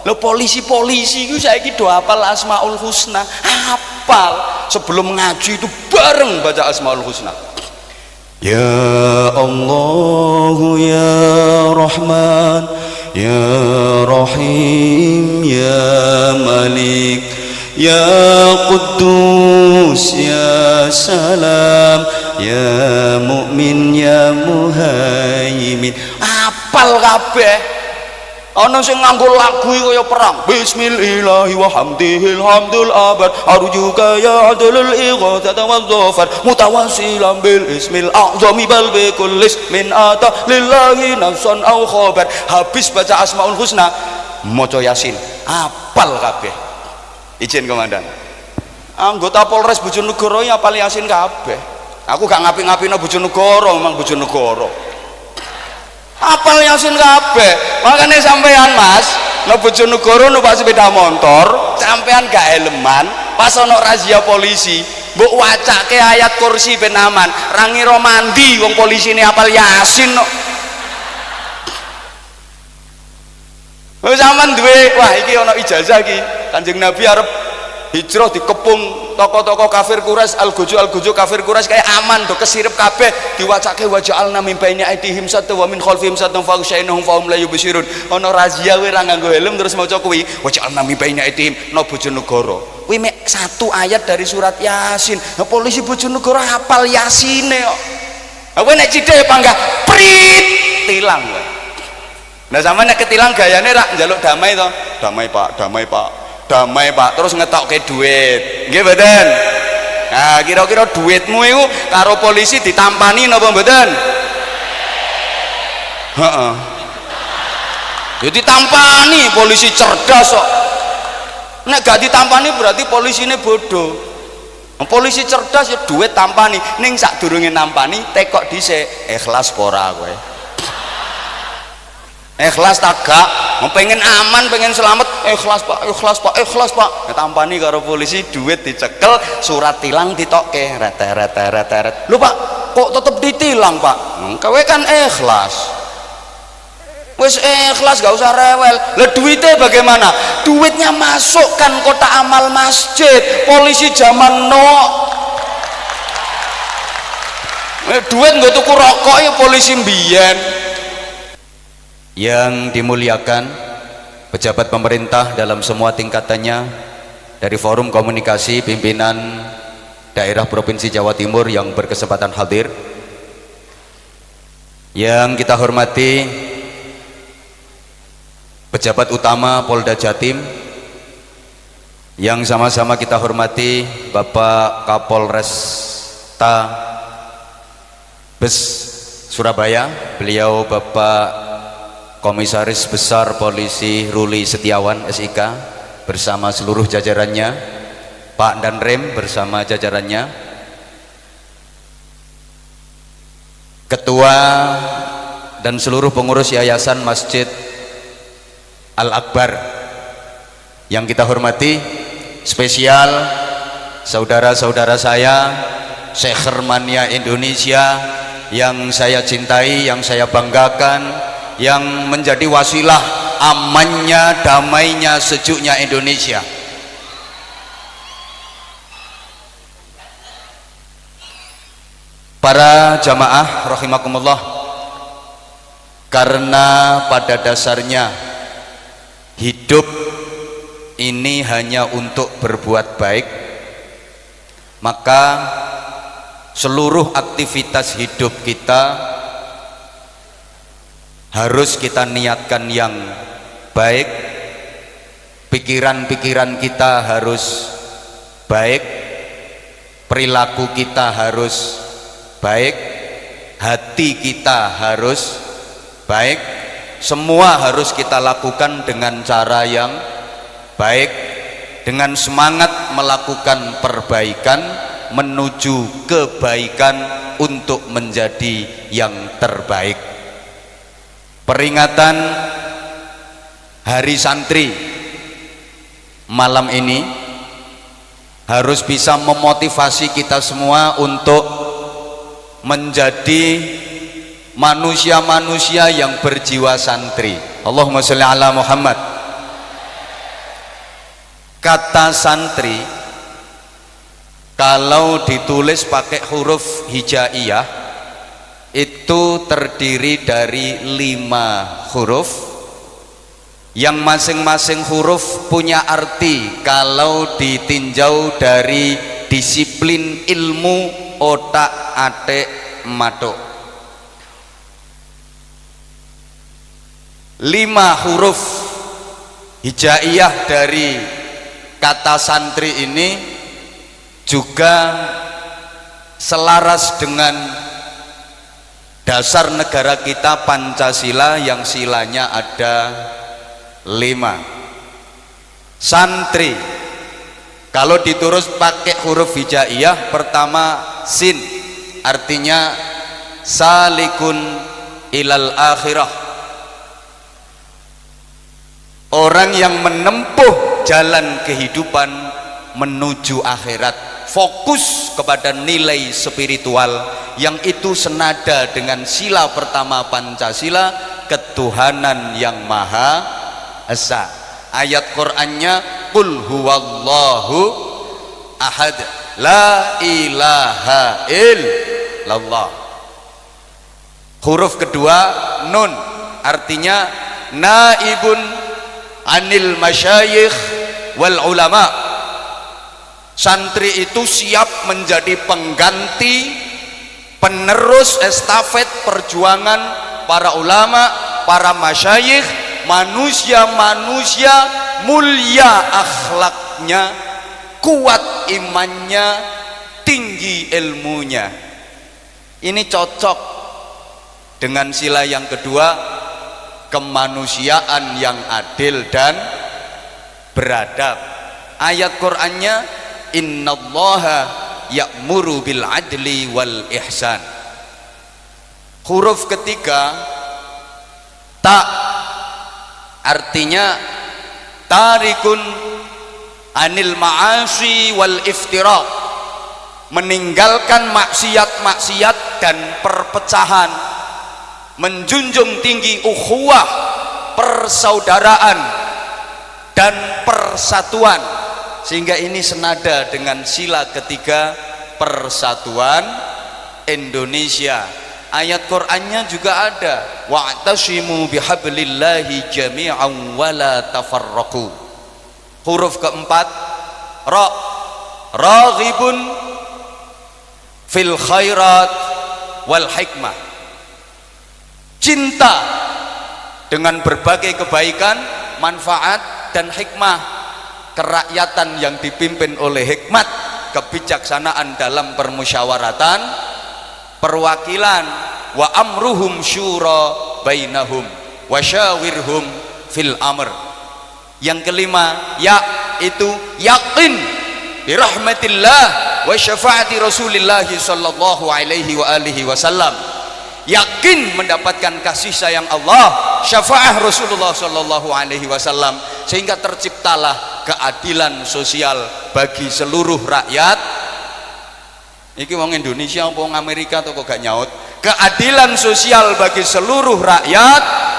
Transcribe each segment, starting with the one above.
Lho polisi-polisi itu saiki do hafal Asmaul Husna, hafal sebelum ngaji itu bareng baca Asmaul Husna. Ya Allah ya Rahman ya Rahim ya Malik ya Quddus ya Salam ya Mu'min ya Muhaimin, hafal kabeh. Ana sing nganggo lagu iki kaya perang. Bismillahi wa hamdihil hamdul abad arjuka ya adlul ighatsata wa dhafar mutawassilan bil ismil a'zami bal bi kulli ismin ata lillahi nafsan aw khabar. Habis baca Asmaul Husna maca Yasin, apal kabeh. Izin komandan, anggota Polres Bojonegoro ya apal Yasin kabeh. Aku gak ngapi-ngapino Bojonegoro, memang Bojonegoro apal Yasin kabeh. Makanya sampean Mas no Bojonegoro numpak sepeda motor sampean gak helman pas ono razia polisi mbok wacake ayat kursi ben aman, ra ngira mandi wong polisine apal Yasin no. Sampean duwe, wah iki ono ijazah iki Kanjeng Nabi arep hijrah dikepung toko-toko kafir Quraisy, algojo kafir Quraisy kayak aman do kesirep kabeh diwacake waja'alna min baini aidihim satwa wa min khalfihim satwa fa usyainahum fa hum la yubsirun. Ana razia kowe ra nganggo helm terus maca kuwi waja'alna min baini aidihim no Bojonegoro. Kuwi mek satu ayat dari surat Yasin. Nah, polisi Bojonegoro hafal Yasine kok. Kowe nek cidhe panggah prit tilang kowe. Nah sampeyan nek ketilang gayane rak njaluk damai to. Damai Pak, damai Pak. Damai Pak, terus ngetokke duit nggih mboten? Nah kira-kira duitmu itu karo polisi ditampani napa mboten? Heeh. Ya ditampani, polisi cerdas kok. Nek gak ditampani berarti polisine bodoh. Polisi cerdas ya duit tampani, ning sadurunge nampani tekok dhisik ikhlas apa ora kowe? Ikhlas tak gak? Pengen aman, pengen selamat, ikhlas Pak, ikhlas Pak, ikhlas Pak. Tampani karo polisi duit dicekel, surat tilang ditokke, ret. Lho Pak, kok tetep ditilang Pak? Kowe kan ikhlas. Wis ikhlas gak usah rewel. Lah duitnya bagaimana? Duitnya masukkan kotak amal masjid. Polisi zaman duit nggo tuku rokok ya polisi mbiyen. Yang dimuliakan pejabat pemerintah dalam semua tingkatannya, dari forum komunikasi pimpinan daerah Provinsi Jawa Timur yang berkesempatan hadir, yang kita hormati pejabat utama Polda Jatim, yang sama-sama kita hormati Bapak Kapolresta Bes Surabaya, beliau Bapak Komisaris Besar Polisi Ruli Setiawan SIK bersama seluruh jajarannya, Pak Danrem bersama jajarannya, Ketua dan seluruh pengurus Yayasan Masjid Al-Akbar yang kita hormati, spesial saudara-saudara saya Sekhermania Indonesia yang saya cintai, yang saya banggakan, yang menjadi wasilah amannya, damainya, sejuknya Indonesia. Para jamaah rahimakumullah, karena pada dasarnya hidup ini hanya untuk berbuat baik, maka seluruh aktivitas hidup kita harus kita niatkan yang baik, pikiran-pikiran kita harus baik, perilaku kita harus baik, hati kita harus baik, semua harus kita lakukan dengan cara yang baik, dengan semangat melakukan perbaikan menuju kebaikan untuk menjadi yang terbaik. Peringatan Hari Santri malam ini harus bisa memotivasi kita semua untuk menjadi manusia-manusia yang berjiwa santri. Allahumma sholli ala Muhammad. Kata santri kalau ditulis pakai huruf hijaiyah itu terdiri dari 5 huruf yang masing-masing huruf punya arti kalau ditinjau dari disiplin ilmu otak atik matuk. 5 huruf hijaiyah dari kata santri ini juga selaras dengan dasar negara kita Pancasila yang silanya ada 5. Santri kalau diturus pakai huruf hijaiyah, pertama sin, artinya salikun ilal akhirah, orang yang menempuh jalan kehidupan menuju akhirat, fokus kepada nilai spiritual yang itu senada dengan sila pertama Pancasila, ketuhanan yang maha esa. Ayat Qur'annya qul huwallahu ahad la ilaha illallah. Huruf kedua nun, artinya naibun anil masyayikh wal ulama. Santri itu siap menjadi pengganti, penerus estafet perjuangan para ulama, para masyayikh, manusia-manusia mulia akhlaknya, kuat imannya, tinggi ilmunya. Ini cocok dengan sila yang kedua, kemanusiaan yang adil dan beradab. Ayat Qur'annya innallaha ya'muru bil adli wal ihsan. Huruf ketiga ta, artinya tarikun anil ma'asi wal iftiraq, meninggalkan maksiat-maksiat dan perpecahan, menjunjung tinggi ukhuwah, persaudaraan dan persatuan, sehingga ini senada dengan sila ketiga persatuan Indonesia. Ayat Qur'annya juga ada wa'tasimu bihablillahi jami'an wa la tafarraqu. Huruf keempat ra, raghibun fil khairat wal hikmah, cinta dengan berbagai kebaikan, manfaat dan hikmah, kerakyatan yang dipimpin oleh hikmat, kebijaksanaan dalam permusyawaratan, perwakilan, wa amruhum syura bainahum wa syawirhum fil amr. Yang kelima ya, itu yakin bi rahmatillah wa syafaati Rasulillah sallallahu alaihi wa alihi wasallam, yakin mendapatkan kasih sayang Allah, syafaat Rasulullah sallallahu alaihi wasallam, sehingga terciptalah keadilan sosial bagi seluruh rakyat. Iki wong Indonesia apa wong Amerika atau kok gak nyaut? Keadilan sosial bagi seluruh rakyat.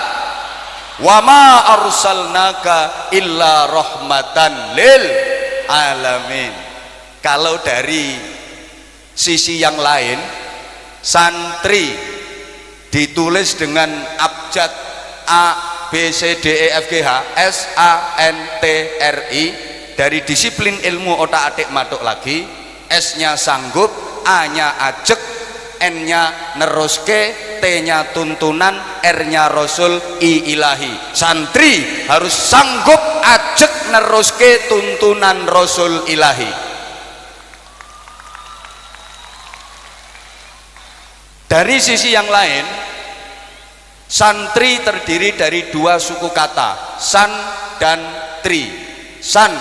Wa ma arsalnaka illa rahmatan lil alamin. Kalau dari sisi yang lain, santri ditulis dengan abjad A B C D E F G H S A N T R I, dari disiplin ilmu otak atik matuk lagi, S-nya sanggup, A-nya ajek, N-nya neruske, T-nya tuntunan, R-nya rasul, I ilahi. Santri harus sanggup ajek neruske tuntunan rasul ilahi. Dari sisi yang lain, santri terdiri dari 2 suku kata, san dan tri. San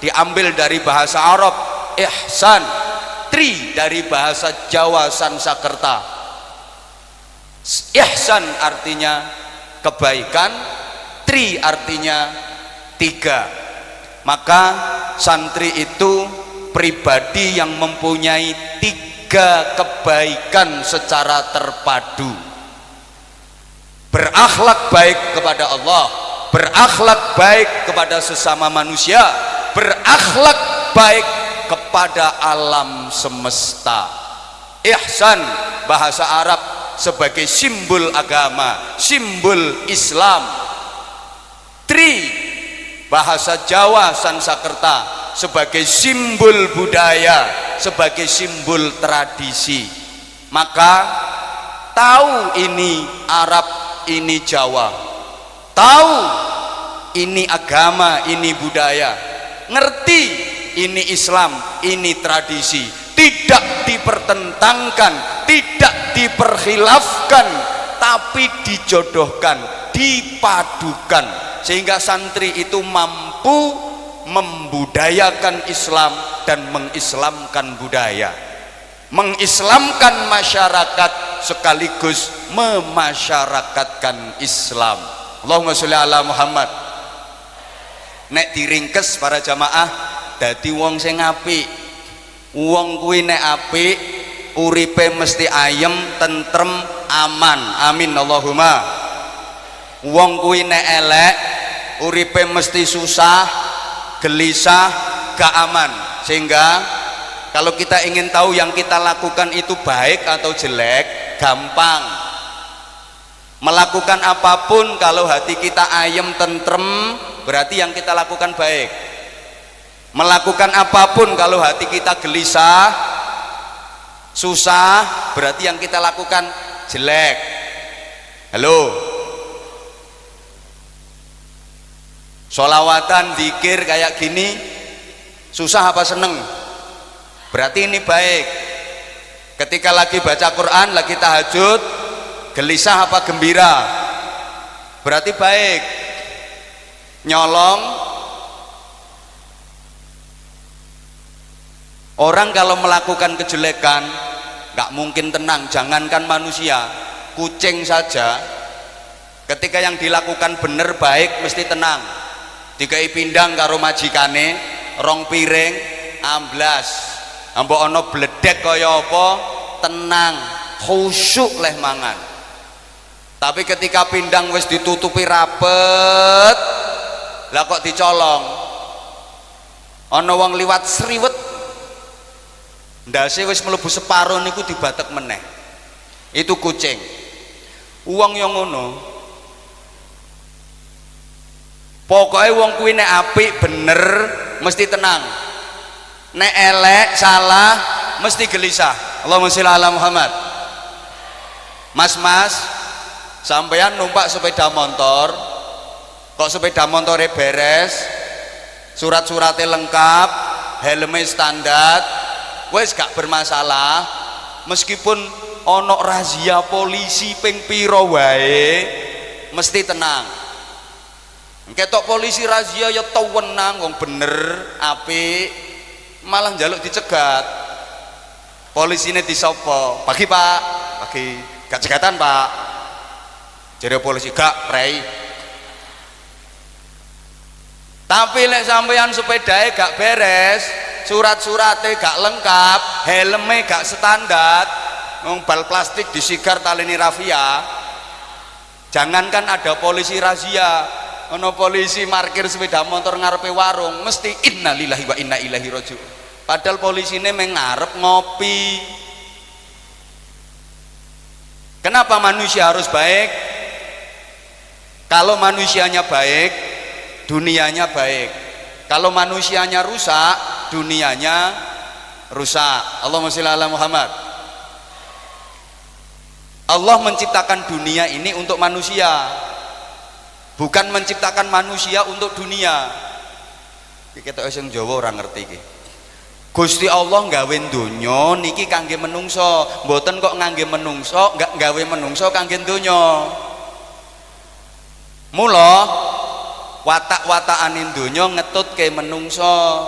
diambil dari bahasa Arab ihsan, tri dari bahasa Jawa Sansakerta. Ihsan artinya kebaikan, tri artinya 3. Maka santri itu pribadi yang mempunyai 3 kebaikan secara terpadu. Berakhlak baik kepada Allah, berakhlak baik kepada sesama manusia, berakhlak baik kepada alam semesta. Ihsan bahasa Arab sebagai simbol agama, simbol Islam. Tri bahasa Jawa Sansekerta sebagai simbol budaya, sebagai simbol tradisi. Maka tahu ini Arab, ini Jawa, tahu ini agama, ini budaya, ngerti ini Islam, ini tradisi, tidak dipertentangkan, tidak diperkhilafkan, tapi dijodohkan, dipadukan, sehingga santri itu mampu membudayakan Islam dan mengislamkan budaya, mengislamkan masyarakat sekaligus memasyarakatkan Islam. Allahumma sholli ala Muhammad. Nek diringkes para jamaah, dadi wong sing apik, wong kuwi nek apik uripe mesti ayem, tentrem, aman. Amin Allahumma. Wong kuwi nek elek uripe mesti susah, gelisah, gak aman. Sehingga kalau kita ingin tahu yang kita lakukan itu baik atau jelek, gampang. Melakukan apapun kalau hati kita ayem, tentrem, berarti yang kita lakukan baik. Melakukan apapun kalau hati kita gelisah, susah, berarti yang kita lakukan jelek. Halo, sholawatan, zikir kayak gini susah apa seneng? Berarti ini baik. Ketika lagi baca Quran, lagi tahajud, gelisah apa gembira? Berarti baik. Nyolong, orang kalau melakukan kejelekan nggak mungkin tenang. Jangankan manusia, kucing saja ketika yang dilakukan bener baik mesti tenang. Dikai pindang karo majikane, rong piring amblas, ambok ono bledek kaya apa, tenang, khusyuk leh mangan. Tapi ketika pindang wis ditutupi rapet, lah kok dicolong, ono wong liwat sriwet, ndase wis mlebu separo niku dibatek meneh. Itu kucing. Uang yang ngono, pokoknya wong kuwi nek apik bener mesti tenang, nek elek salah mesti gelisah. Allahumma sholli ala Muhammad. Mas-mas, sampeyan numpak sepeda motor, kok sepeda motornya beres, surat-suratnya lengkap, helmnya standar, wes gak bermasalah. Meskipun ono razia polisi ping piro wae mesti tenang. Ketok polisi razia ya tewenang, wong bener apik, malah njaluk dicegat. Polisine disopo? Pagi Pak, pagi. Gak cegatan Pak. Jadi polisi gak prei. Tapi lek sampeyan sepedae gak beres, surat-suratnya gak lengkap, helmnya gak standar, bal plastik disigar taleni rafia. Jangankan ada polisi razia, ono polisi markir sepeda motor ngarepe warung mesti innalillahi wa inna ilaihi raji'un. Padahal polisine mengarep ngopi. Kenapa manusia harus baik? Kalau manusianya baik, dunianya baik. Kalau manusianya rusak, dunianya rusak. Allahumma sholli ala Muhammad. Allah menciptakan dunia ini untuk manusia, bukan menciptakan manusia untuk dunia. Kita sing Jawa ora ngerti iki. Gusti Allah nggawe donya niki kangge menungso, mboten kok ngangge menungso, enggak nggawe menungso kangge donya. Mula watak-watakane donya ngetutke menungso.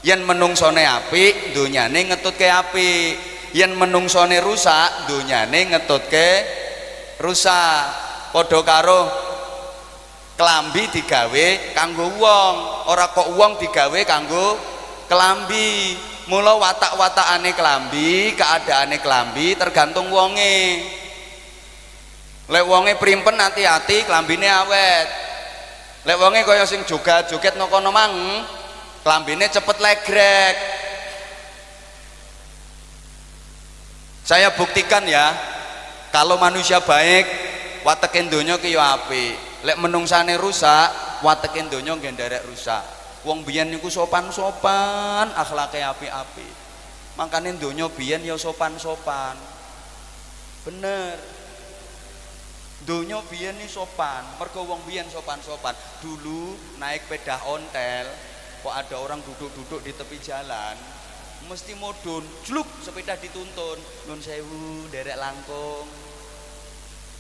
Yen menungsone apik, donyane ngetutke apik. Yen menungsone rusak, donyane ngetutke rusak. Padha karo kelambi digawe kanggo wong, ora kok wong digawe kanggo kelambi. Mula watak-watakane kelambi, keadaane kelambi tergantung wonge. Lek wonge primpen hati-hati, kelambine awet. Lek wonge kaya sing joget-joget nang kono mang, klambine cepet legrek. Saya buktikan ya, kalau manusia baik watekin donya ki yo apik, lek menungsane rusak watekin donya nggih nderek rusak. Wong biyen niku sopan-sopan, akhlake apik-apik. Makane donya biyen ya sopan-sopan. Bener. Donya biyen ni sopan, mergo wong biyen sopan-sopan. Dulu naik sepeda ontel, kok ada orang duduk-duduk di tepi jalan, mesti modun, jluk sepeda dituntun. Nun sewu, derek langkung.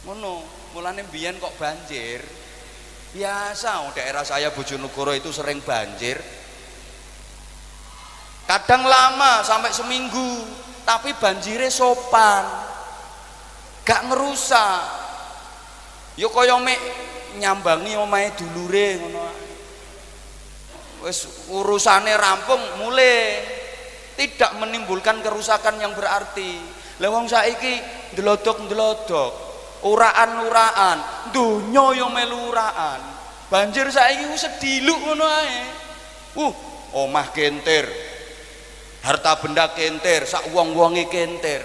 Ngono, mulane biyen kok banjir. Biasa, daerah saya Bojonegoro itu sering banjir. Kadang lama sampai seminggu, tapi banjirnya sopan, gak ngerusak. Yo kaya mek nyambangi omahe dulure ngono. Wis urusane rampung mulai, tidak menimbulkan kerusakan yang berarti. Lah wong saiki ndelodok-ndelodok, uraan-uraan, donya yo melu uraan. Banjir saiki wis sediluk ngono ae. Omah kentir, harta benda kentir, sak wong-wonge kentir.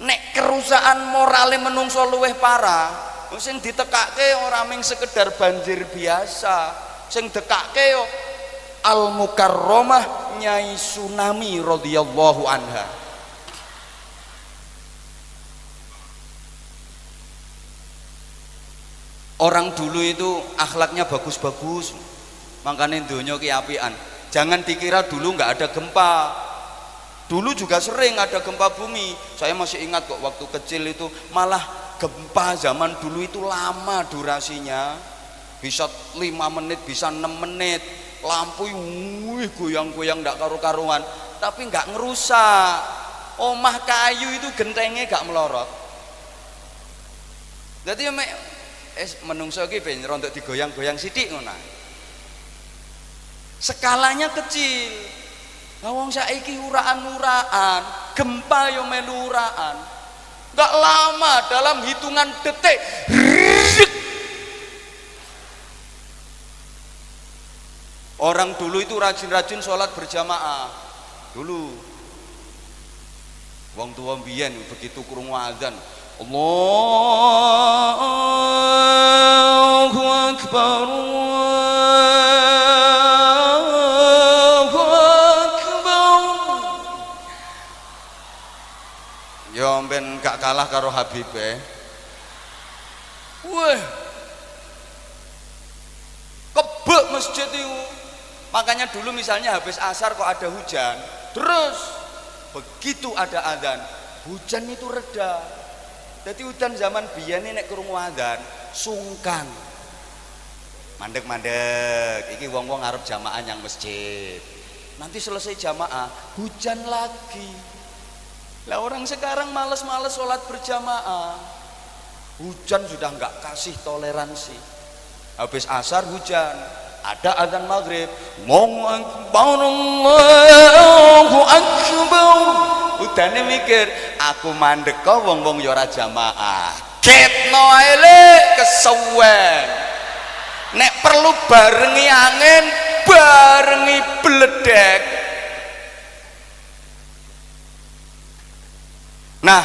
Nek kerusakan morale menungso luwih parah, sing ditekake ora mung sekedar banjir biasa, sing dekake yo Al Mukarramah Nyai Tsunami radhiyallahu anha. Orang dulu itu akhlaknya bagus-bagus, makanya donya ki apian. Jangan dikira dulu nggak ada gempa. Dulu juga sering ada gempa bumi. Saya masih ingat kok waktu kecil itu malah gempa zaman dulu itu lama durasinya. Bisa 5 menit, bisa 6 menit. Lampu goyang-goyang nggak karu-karuan, tapi nggak ngerusak. Omah kayu itu gentengnya nggak melorot. Jadi menungso iki ben rontok digoyang-goyang sithik ngono. Skalanya kecil. Lah wong saiki uraan-uraan, gempa yo melu uraan. Enggak lama, dalam hitungan detik. Orang dulu itu rajin-rajin sholat berjamaah. Dulu wong tua mbiyen begitu krungu azan, Allahu Akbar, Allahu Akbar. Ya ben gak kalah karo Habibe. Wah, kebek masjid itu. Makanya dulu misalnya habis asar kok ada hujan, terus begitu ada adzan, hujan itu reda. Jadi hujan zaman biyen nek krungu adzan sungkan. Mandek-mandek, iki wong-wong arep jamaah yang masjid. Nanti selesai jamaah, hujan lagi. Lah orang sekarang males-males sholat berjamaah. Hujan sudah nggak kasih toleransi. Habis asar hujan, ada adzan maghrib, Allahu Akbar, Allahu Akbar. Udane mikir, aku mandek kok wong-wong ya ora jamaah. Ketno ae le kesuwen. Nek perlu barengi angin, barengi bledek. Nah,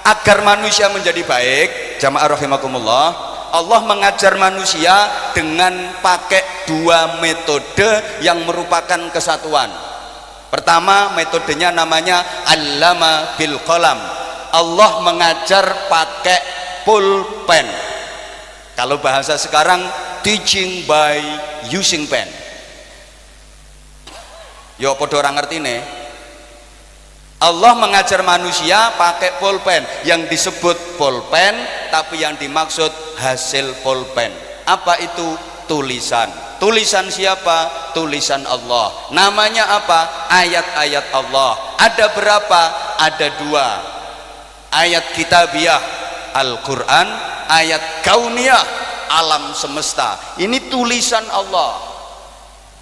agar manusia menjadi baik, jamaah rahimakumullah, Allah mengajar manusia dengan pakai 2 metode yang merupakan kesatuan. Pertama, metodenya namanya allama bil qalam. Allah mengajar pakai pulpen. Kalau bahasa sekarang, teaching by using pen. Yo podo orang ngerti nih. Allah mengajar manusia pakai pulpen, yang disebut pulpen tapi yang dimaksud hasil pulpen. Apa itu? Tulisan. Tulisan siapa? Tulisan Allah. Namanya apa? Ayat-ayat Allah. Ada berapa? Ada 2. Ayat kitabiah Al-Quran, ayat kauniyah alam semesta. Ini tulisan Allah.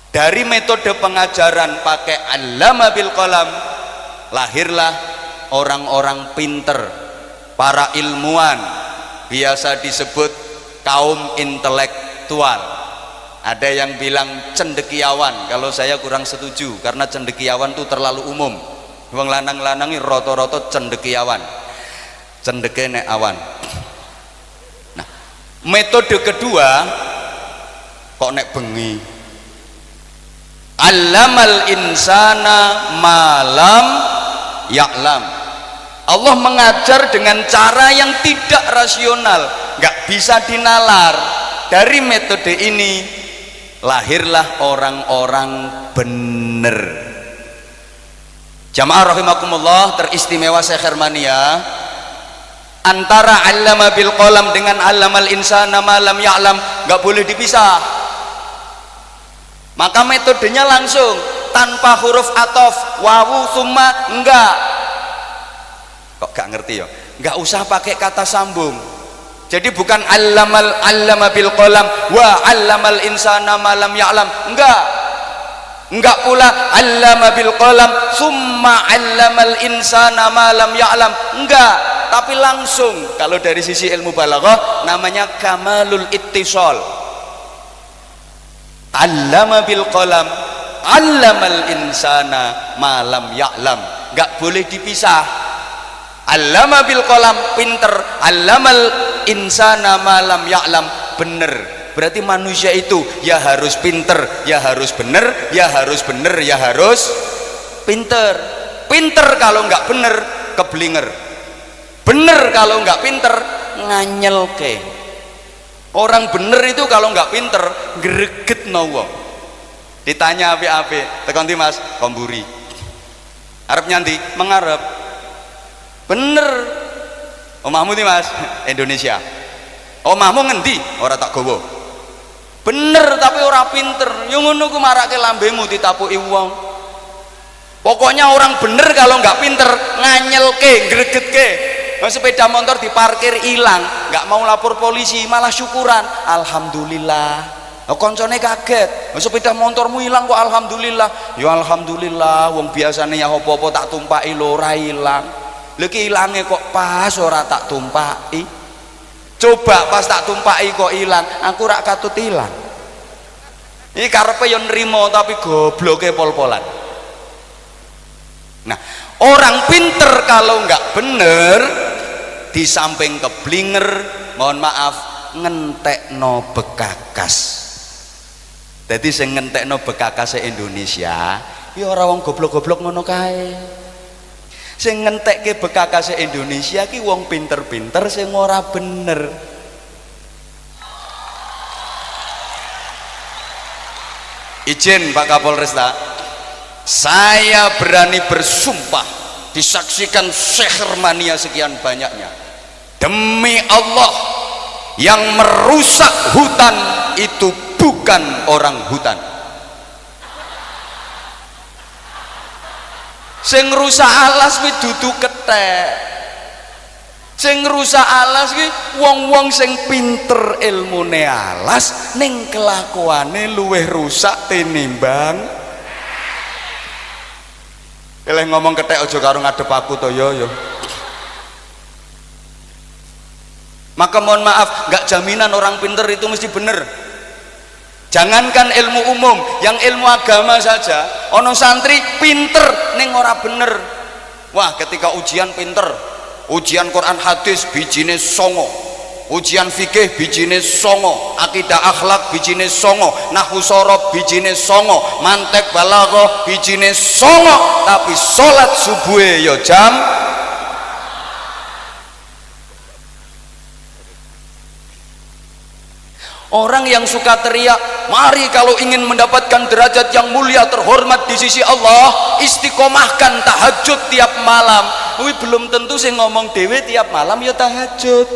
Dari metode pengajaran pakai allama bil qalam, lahirlah orang-orang pinter, para ilmuwan, biasa disebut kaum intelektual. Ada yang bilang cendekiawan, kalau saya kurang setuju karena cendekiawan itu terlalu umum. Wong lanang-lanang ini roto-roto cendekiawan, cendeke nek awan. Nah, metode kedua kok nek bengi, allamal insana malam ya'lam. Allah mengajar dengan cara yang tidak rasional, nggak bisa dinalar. Dari metode ini lahirlah orang-orang bener. Jamaah rahimakumullah, teristimewa Syekh Hermania, antara allama bil qalam dengan allamal insana ma lam ya'lam nggak boleh dipisah. Maka metodenya langsung tanpa huruf atof, wawu, summa, enggak. Kok gak ngerti ya? Enggak usah pakai kata sambung. Jadi bukan allama bil qalam wa allamal insana ma lam ya'lam, enggak pula allama bil qalam summa allamal insana ma lam ya'lam, enggak, tapi langsung. Kalau dari sisi ilmu balaghah namanya kamalul ittisal. Allama bil qalam allamal insana ma lam ya'lam, enggak boleh dipisah. Allama bil qalam pinter, allamal insana ma lam ya'lam bener. Berarti manusia itu ya harus pinter, ya harus bener, ya harus bener, ya harus pinter. Pinter kalau nggak bener keblinger, bener kalau nggak pinter nganyelke. Orang bener itu kalau nggak pinter greget wong. Ditanya api-api tekan ndi Mas, komburi arep nyanti mengarep bener. Omahmu nih Mas, Indonesia. Omahmu ngendi? Ora tak gowo. Bener tapi ora pinter. Yo ngono ku marake lambemu ditapuki wong. Pokoknya orang bener kalau nggak pinter nganyelke, gregetke. Sepeda motor diparkir hilang, nggak mau lapor polisi, malah syukuran. Alhamdulillah. Koncone kaget. Sepeda motormu hilang kok alhamdulillah. Ya alhamdulillah. Wong biasane ya apa-apa tak tumpaki lho ora hilang. Lagi hilangnya kok pas ora tak tumpaki. Coba pas tak tumpaki kok hilang, aku rak katut hilang. Ini karepe yo nrimo tapi gobloke pol-polan. Nah, orang pinter kalau nggak bener di samping keblinger, mohon maaf, ngentekno bekakas. Jadi sing ngentekno bekakas Indonesia, ya ora wong goblok-goblok ngono kae. Sing ngentekke bekakase Indonesia ki wong pinter-pinter sing ora bener. Izin Pak Kapolresta, saya berani bersumpah disaksikan Syekh Hermania sekian banyaknya, demi Allah yang merusak hutan itu bukan orang hutan. Sing rusak alas kuwi dudu kethek. Sing rusak alas kuwi wong-wong sing pinter ilmune alas ning kelakuane luwih rusak tinimbang. Eleh ngomong kethek aja karo ngadep aku to yo. Maka mohon maaf, nggak jaminan orang pinter itu mesti bener. Jangankan ilmu umum, yang ilmu agama saja, ono santri pinter ning ora bener. Wah, ketika ujian pinter, ujian Quran hadis bijine songo, ujian fikih bijine songo, akidah akhlak bijine songo, nahwu sorob bijine songo, mantek balaghah bijine songo, tapi sholat subuhe yo jam. Orang yang suka teriak, mari kalau ingin mendapatkan derajat yang mulia terhormat di sisi Allah, istiqomahkan tahajud tiap malam. Tapi belum tentu sih ngomong dewe tiap malam ya tahajud.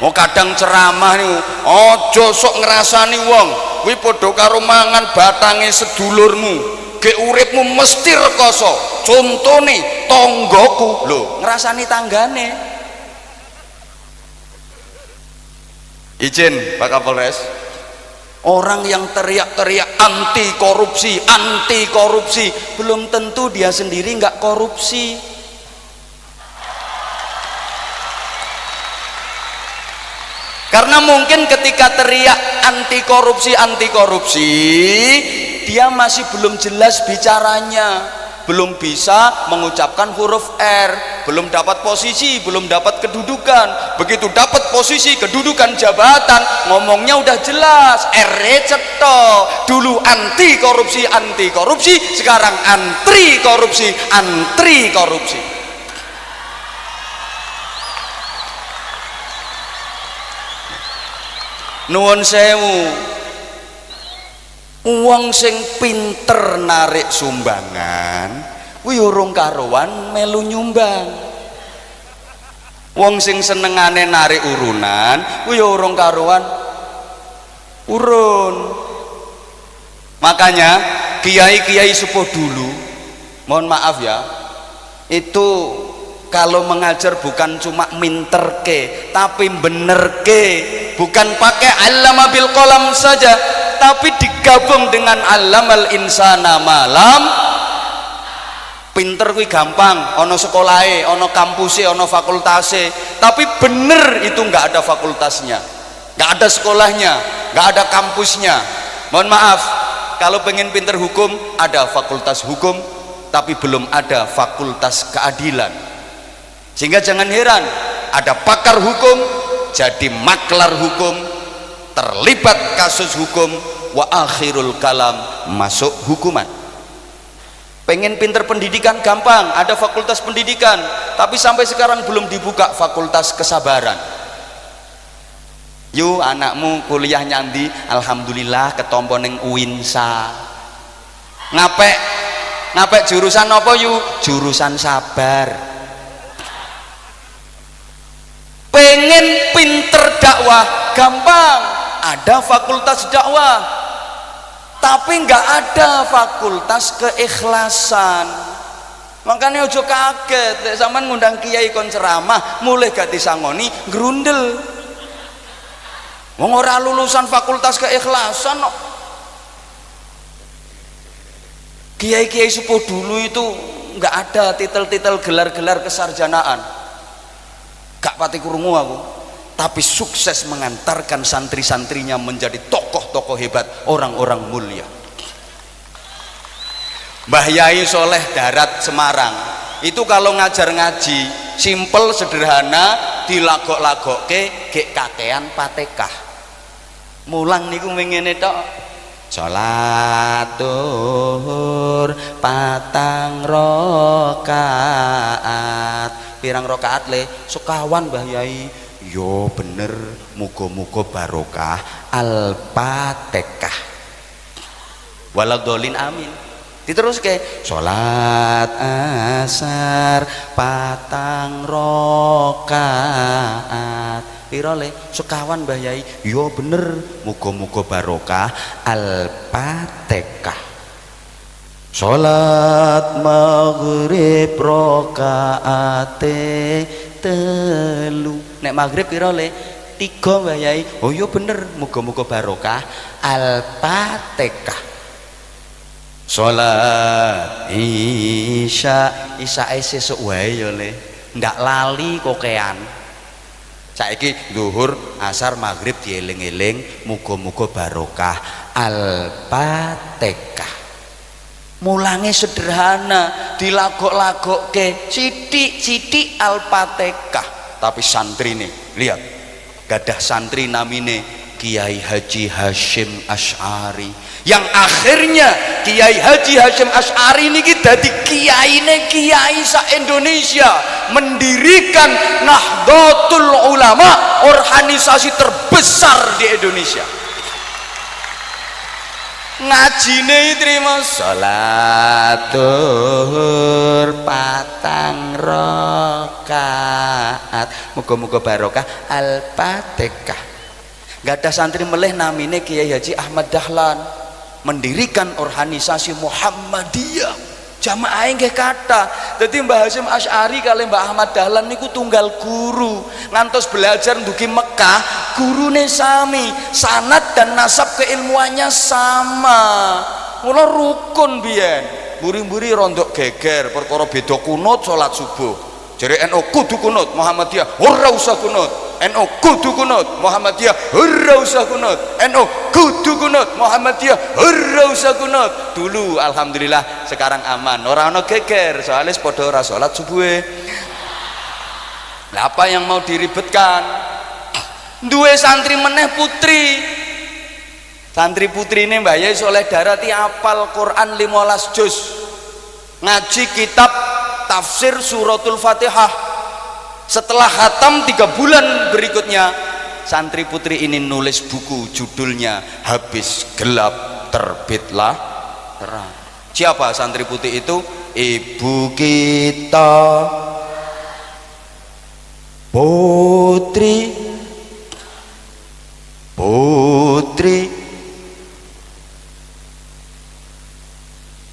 Oh kadang ceramah nih, ojo sok ngerasani wong, kuwi padha karo mangan batange sedulurmu. Ge uripmu mesti rekoso. Contone tonggoku lho, ngrasani tanggane. Izin Pak Kapolres, orang yang teriak-teriak anti korupsi belum tentu dia sendiri nggak korupsi. Karena mungkin ketika teriak anti korupsi, dia masih belum jelas bicaranya, belum bisa mengucapkan huruf R, belum dapat posisi, belum dapat kedudukan. Begitu dapat posisi, kedudukan, jabatan, ngomongnya udah jelas, R-nya cetok. Dulu anti korupsi, sekarang antri korupsi. Nuwun sewu, wong sing pinter narik sumbangan kuwi urung karuan melu nyumbang. Wong sing senengane narik urunan kuwi urung karuan urun. Makanya kiai-kiai sepuh dulu, mohon maaf ya, itu kalau mengajar bukan cuma minterke tapi benerke, bukan pakai allama bil qalam saja, tapi digabung dengan allamal insana malam. Pinter kuwi gampang, ono sekolahe, ono kampuse, ono fakultase, tapi bener itu nggak ada fakultasnya, nggak ada sekolahnya, nggak ada kampusnya. Mohon maaf, kalau pengen pinter hukum ada fakultas hukum, tapi belum ada fakultas keadilan. Sehingga jangan heran ada pakar hukum jadi maklar hukum, terlibat kasus hukum, wa akhirul kalam masuk hukuman. Pengen pinter pendidikan gampang, ada fakultas pendidikan, tapi sampai sekarang belum dibuka fakultas kesabaran. Yu anakmu kuliah nyandi, alhamdulillah ketompo ning UINSA. Ngapek jurusan apa yu? Jurusan sabar. Pengen pinter dakwah gampang, ada fakultas dakwah, tapi nggak ada fakultas keikhlasan. Makanya ojo kaget sampean ngundang kiai kon ceramah mulai gak disangoni grundel. Wong ora lulusan fakultas keikhlasan no. Kiai-kiai sepuh dulu itu nggak ada titel-titel gelar-gelar kesarjanaan. Gak pati kurungu aku, tapi sukses mengantarkan santri-santrinya menjadi tokoh-tokoh hebat, orang-orang mulia. Mbah Yai Soleh Darat Semarang itu kalau ngajar ngaji simple sederhana, dilagok-lagokke gek kakean Fatihah. Mulang niku ngene tok. Salat duhur patang rakaat. Pirang rakaat le? Sekawan Mbah Yai. Yo bener, muga-muga barokah Al-Fatihah. Waladhdallin amin. Diteruske salat asar patang rakaat. Piro le? Sekawan Mbah Yai. Yo bener, muga-muga barokah Al-Fatihah. Salat maghrib rakaate telu. Nek maghrib piro le? 3 Mbah Yai. Oh yo bener, muga-muga barokah Al-Fatihah. Salat isya sesuk wae yo le. Ndak lali kokean. Saiki zuhur, asar, maghrib dieling-eling, muga-muga barokah Al-Fatihah. Mulange sederhana, dilagok-lagokke sithik-sithik Al-Fatihah. Tapi santri nih, lihat, gadah santri namine Kiai Haji Hashim Asy'ari, yang akhirnya Kiai Haji Hashim Asy'ari niki dadi kiyaine kiai sa Indonesia, mendirikan Nahdlatul Ulama, organisasi terbesar di Indonesia. Ngajine terima salat duhur patang rakaat, muga-muga barokah Al-Fatihah. Gak ada santri meleh namine Kiai Haji Ahmad Dahlan, mendirikan organisasi Muhammadiyah. Jamaah nggih kathah. Dadi Mbah Hasyim Asy'ari kali Mbah Ahmad Dahlan niku tunggal guru. Ngantos belajar ndugi Mekah, gurune sami, sanad dan nasab keilmuannya sama. Mula rukun biyen. Mburi-mburi rondok geger perkara beda kunut salat subuh. Jare NU kudu kunut, Muhammadiyah ora usah kunut. NU kudu kunut, Muhammadiyah ora usah kunut, NU kudu kunut, Muhammadiyah ora usah kunut. Dulu alhamdulillah, sekarang aman, ora ana geger soalnya padha ora salat subuhe. Lah apa yang mau diribetkan? Duwe santri meneh putri, santri putri ini Mbah Yai Soleh Darati apal Quran 15 juz, ngaji kitab tafsir suratul Fatihah. Setelah khatam 3 bulan berikutnya, santri putri ini nulis buku judulnya Habis Gelap Terbitlah Terang. Siapa santri putri itu? Ibu kita putri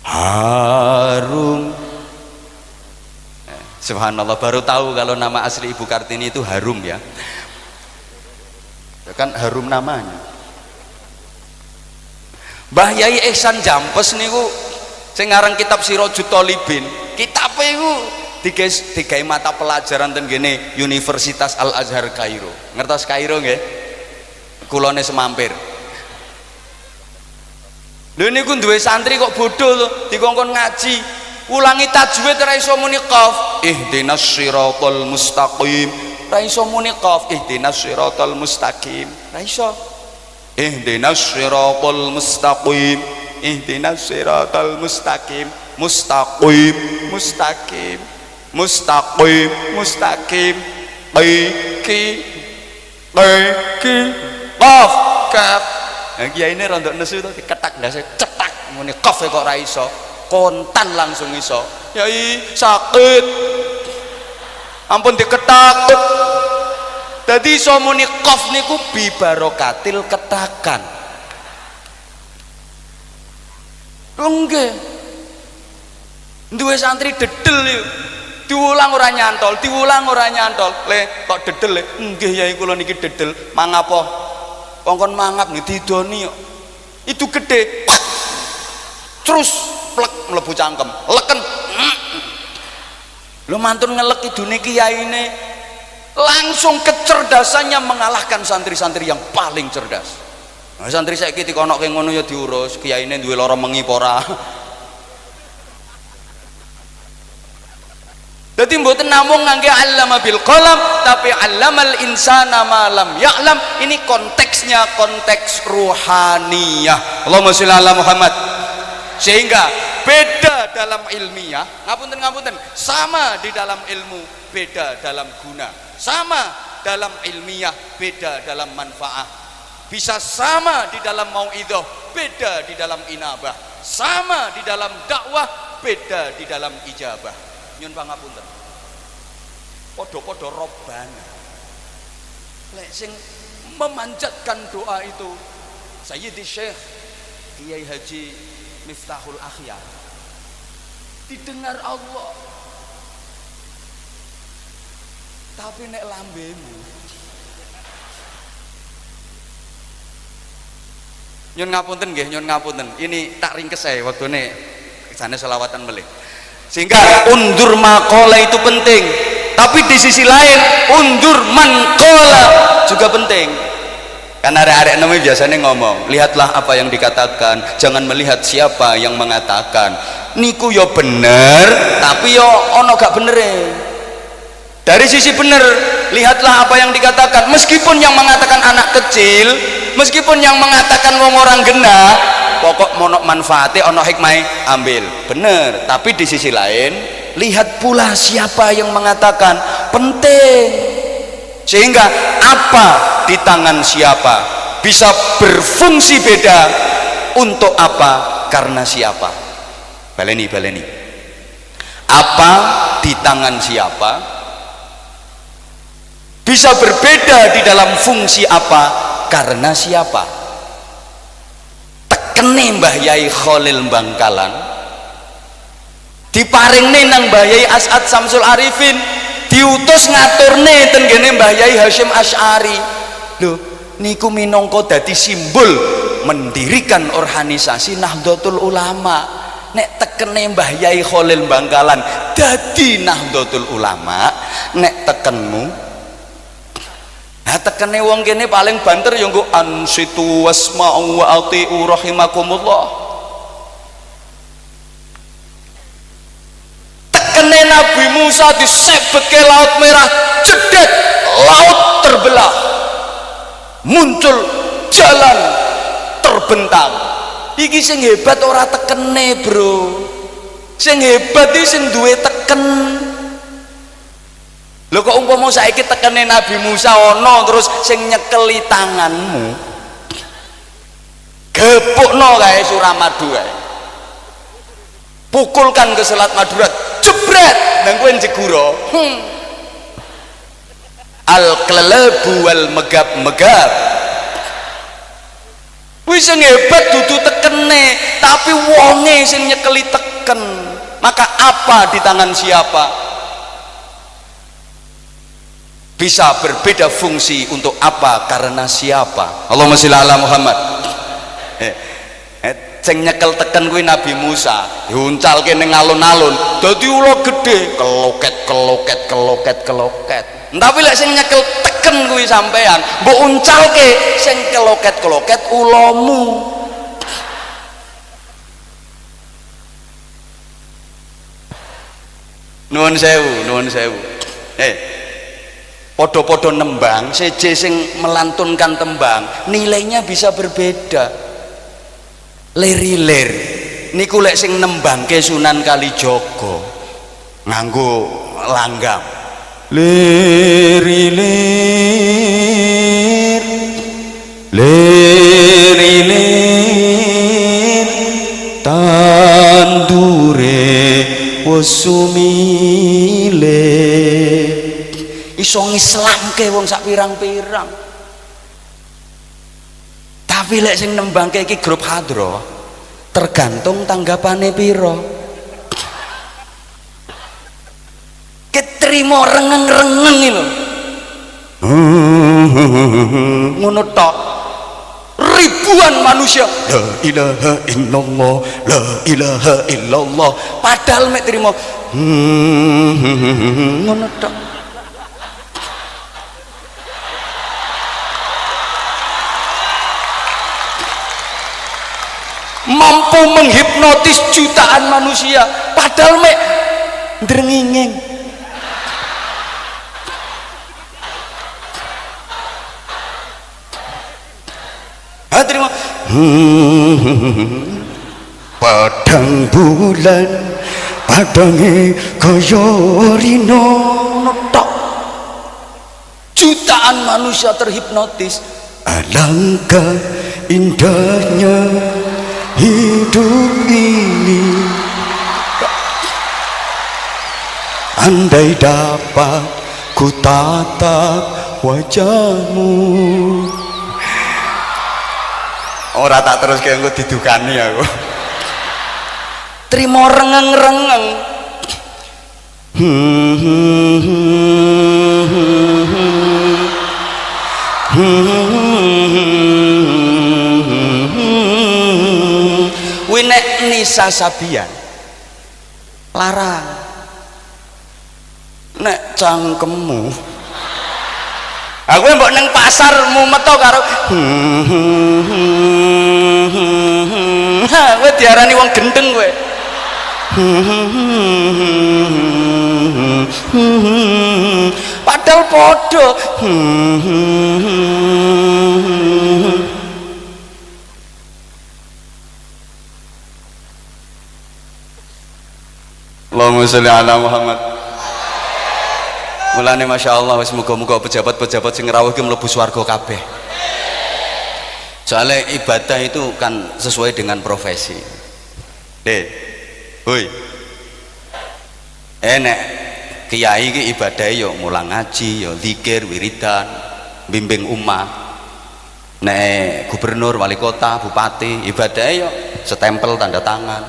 Harum. Subhanallah, baru tahu kalau nama asli Ibu Kartini itu Harum ya. Kan harum namanya. Mbah Yai Ihsan Jampes niku sing ngarang kitab Sirajut Thalibin. Kitabe iku digawe mata pelajaran ten gene Universitas Al Azhar Kairo. Ngertos Kairo nggih? Kulone semampir. Lho niku duwe santri kok bodoh to, dikongkon ngaji, ulangi tajwid ora iso muni qaf. Ihdinas siratal mustaqim. Ora iso muni qaf. Ihdinas siratal mustaqim. Ora iso. Ihdinas siratal mustaqim. Ihdinas siratal mustaqim. Mustaqim, mustaqim. Mustaqim, mustaqim. Qi qaf kaf. Nah kiai ini rondok nesu itu diketak ndase cetak muni qaf kok ora iso. Kontan langsung iso. Yai sakit. Ampun diketak. Dadi iso muni qaf niku bi barokatil ketakan. Nggih. Duwe santri dedel yo. Diulang ora nyantol, diulang ora nyantol. Le kok dedel le? Nggih yai kula niki dedel. Mangapa? Kongkon mangap nih didoni kok. Itu gede. Terus plek mlebu cangkem. Leken. Lho mantun ngelek idune kiyaine. Langsung kecerdasannya mengalahkan santri-santri yang paling cerdas. Nah, santri saiki dikonokke ngono ya diurus, kiyaine duwe lara mengi apa ora. Jadi mboten namung ngangge allama bil qalam, tapi allamal insana ma lam ya'lam. Ini konteksnya konteks ruhaniyah. Allahumma sholli ala Muhammad. Sehingga beda dalam ilmiah, ngapunten, sama di dalam ilmu, beda dalam guna. Sama dalam ilmiah, beda dalam manfaat. Bisa sama di dalam mauidhah, beda di dalam inabah. Sama di dalam dakwah, beda di dalam ijabah. Nyun pangapunten. Podo-podo robbana. Lek sing memanjatkan doa itu Sayyidi Syekh Kiai Haji Miftahul Akhyar. Didengar Allah. Tapi nek lambemu. Nyun ngapunten nggih, nyun ngapunten. Ini tak ringkes saya waktune kesane selawatan melih. Sehingga undur makola itu penting, tapi di sisi lain undur mankola juga penting. Karena arek-arek namanya biasanya ngomong, lihatlah apa yang dikatakan, jangan melihat siapa yang mengatakan. Niku yo bener, tapi yo ono gak benere. Dari sisi bener, lihatlah apa yang dikatakan. Meskipun yang mengatakan anak kecil, meskipun yang mengatakan wong orang genah, pokok monok manfaatnya ono hikmah ambil bener. Tapi di sisi lain lihat pula siapa yang mengatakan, penting. Sehingga apa di tangan siapa bisa berfungsi beda untuk apa, karena siapa. Baleni apa di tangan siapa bisa berbeda di dalam fungsi apa, karena siapa. Tekene Mbah Yai Khalil Bangkalan, diparingne nang Mbah Yai As'ad Samsul Arifin, diutus ngaturne ten gene Mbah Yai Hasyim Asy'ari. Lho niku minangka dadi simbol mendirikan organisasi Nahdlatul Ulama. Nek tekene Mbah Yai Khalil Bangkalan dadi Nahdlatul Ulama, nek tekenmu Nah tekene wong kene paling banter ya nggo ansitu wasma'u wa ati'u rahimakumullah. Tekene Nabi Musa disebetke laut merah, jedet, laut terbelah, muncul jalan terbentang. Iki sing hebat ora tekene bro, sing hebat iki sing duwe teken. Lho kok umpama saiki tekene Nabi Musa ana terus sing nyekeli tanganmu, gepukno kae Suramadu kae, pukulkan ke Selat Madura, jebret nang kowe njegura. Al klalabu wal megab-megab. Wis sing hebat dudu tekene, tapi wonge sing nyekeli teken. Maka apa di tangan siapa? Bisa berbeda fungsi untuk apa karena siapa. Allahumma sholli ala Muhammad. Sing nyekel teken kuwi Nabi Musa diuncalke ning alun-alun dadi ula gedhe keloket. Tapi lek sing nyekel teken kuwi sampean mbok uncalke sing keloket ulamu. Nuwun sewu. Podo-podo nembang, seje sing melantunkan tembang, nilainya bisa berbeda. Lir-lir niku lek sing nembangke Sunan Kalijaga nganggo langgam. Lir-lir, tandure wesumile. Iso ngislamke wong sak pirang-pirang. Tapi lek sing nembangke iki grup hadroh, tergantung tanggapane piro. Ketrimo rengeng-rengeng iki lho. Ngono tok. Ribuan manusia la ilaha illallah, la ilaha illallah, padahal mek trimo ngono tok. Mampu menghipnotis jutaan manusia padahal mek ndrenginging. Terima padang bulan padange kaya rino netok, jutaan manusia terhipnotis. Alangkah indahnya hidup ini, andai dapat ku tatap wajahmu. Ora tak terus kaya engko didukani aku. Trimo rengeng-rengeng. Kuwi nek Nisa Sabian larang, nek cangkemmu aku mbok neng pasar mumeto karo kowe diarani wong gendeng kowe. Padahal podo. Allahumma sholli ala Muhammad. Mulane masyaallah wis muga-muga pejabat-pejabat sing rawuh ki mlebu swarga kabeh. Soalnya ibadah itu kan sesuai dengan profesi. Hoi. Enek kiai ki ibadah yo mulang ngaji, yo zikir, wiridan, bimbing umat. Nek gubernur, wali kota, bupati, ibadah yo setempel tanda tangan.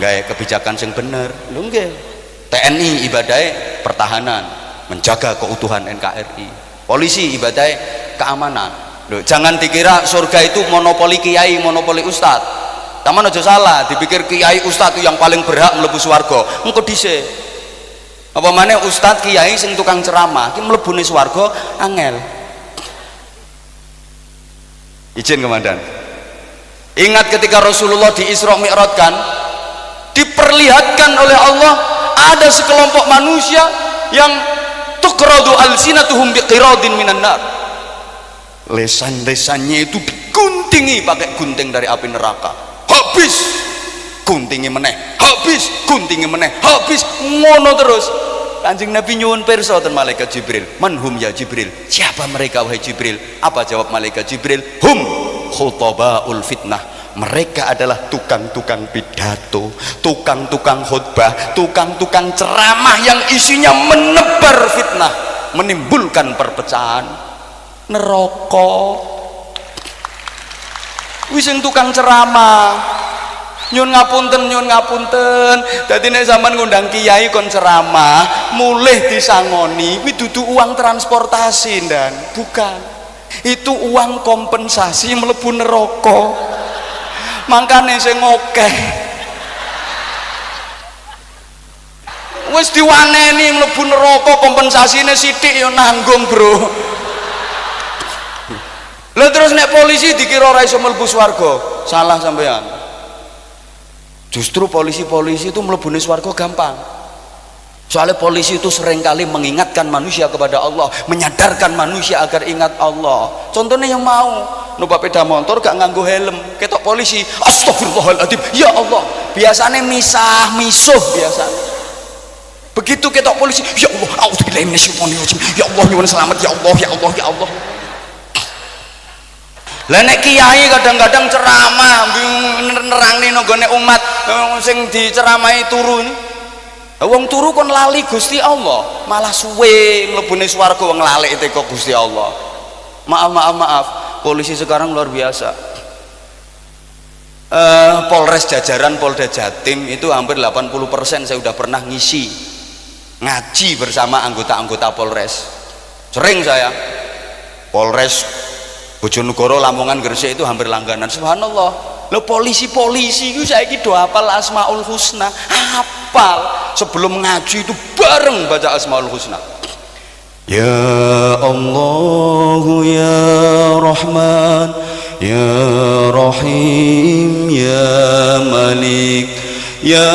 Gawe kebijakan sing bener. Lho nggih. TNI ibadahnya pertahanan, menjaga keutuhan NKRI. Polisi ibadahnya keamanan. Loh, jangan dikira surga itu monopoli kiai, monopoli ustad. Taman aja salah, dipikir kiai ustad itu yang paling berhak mlebu swarga. Engko dhisik. Apa maneh ustad kiai sing tukang ceramah ki mlebune swarga angel. Izin komandan. Ingat ketika Rasulullah di Isra Mi'rajkan, diperlihatkan oleh Allah ada sekelompok manusia yang tuqradu alsinatuhum biqiradin minan nar. Lesan-lesannya itu diguntingi pakai gunting dari api neraka. Habis guntingi meneh, habis guntingi meneh, habis ngono terus. Kanjeng Nabi nyuwun pirsa ten malaikat Jibril, manhum ya Jibril, siapa mereka wahai Jibril? Apa jawab malaikat Jibril? Hum khutabaul fitnah, mereka adalah tukang-tukang pidato, tukang-tukang khutbah, tukang-tukang ceramah yang isinya menebar fitnah, menimbulkan perpecahan. Neraka wis sing tukang ceramah nyun ngapunten, nyun ngapunten. Dadi nek sampean ngundang kiai kon ceramah mulih disangoni kuwi dudu uang transportasi dan bukan, itu uang kompensasi mlebu neraka. Mangkane sing akeh wis diwaneni mlebu neraka, kompensasine sithik ya nanggung bro. Lah terus nek polisi dikira ora iso mlebu swarga, salah sampean. Justru polisi-polisi itu mlebune swarga gampang. Soalnya polisi itu seringkali mengingatkan manusia kepada Allah, menyadarkan manusia agar ingat Allah. Contohnya yang mau numpak sepeda motor gak nganggo helm, ketok polisi, astagfirullahaladzim, ya Allah. Biasanya misah misuh biasanya. Begitu ketok polisi, ya Allah, auzubillahi minasyaitonirrajim, ya Allah nyuwun selamat, ya Allah, ya Allah, ya Allah. Lah nek kiai kadang-kadang ceramah nerangne nggone umat sing diceramahi turu ini. Wong turu kon lali Gusti Allah, malah suwe mlebune swarga wong lalik teko Gusti Allah. Maaf, polisi sekarang luar biasa. Polres jajaran Polda Jatim itu hampir 80% saya udah pernah ngisi ngaji bersama anggota-anggota Polres. Sering saya. Polres Bojonegoro, Lamongan, Gresik itu hampir langganan. Subhanallah. Lo polisi-polisi itu saiki do hafal Asmaul Husna, hafal sebelum ngaji itu bareng baca Asmaul Husna. Ya Allah ya Rahman ya Rahim ya Malik ya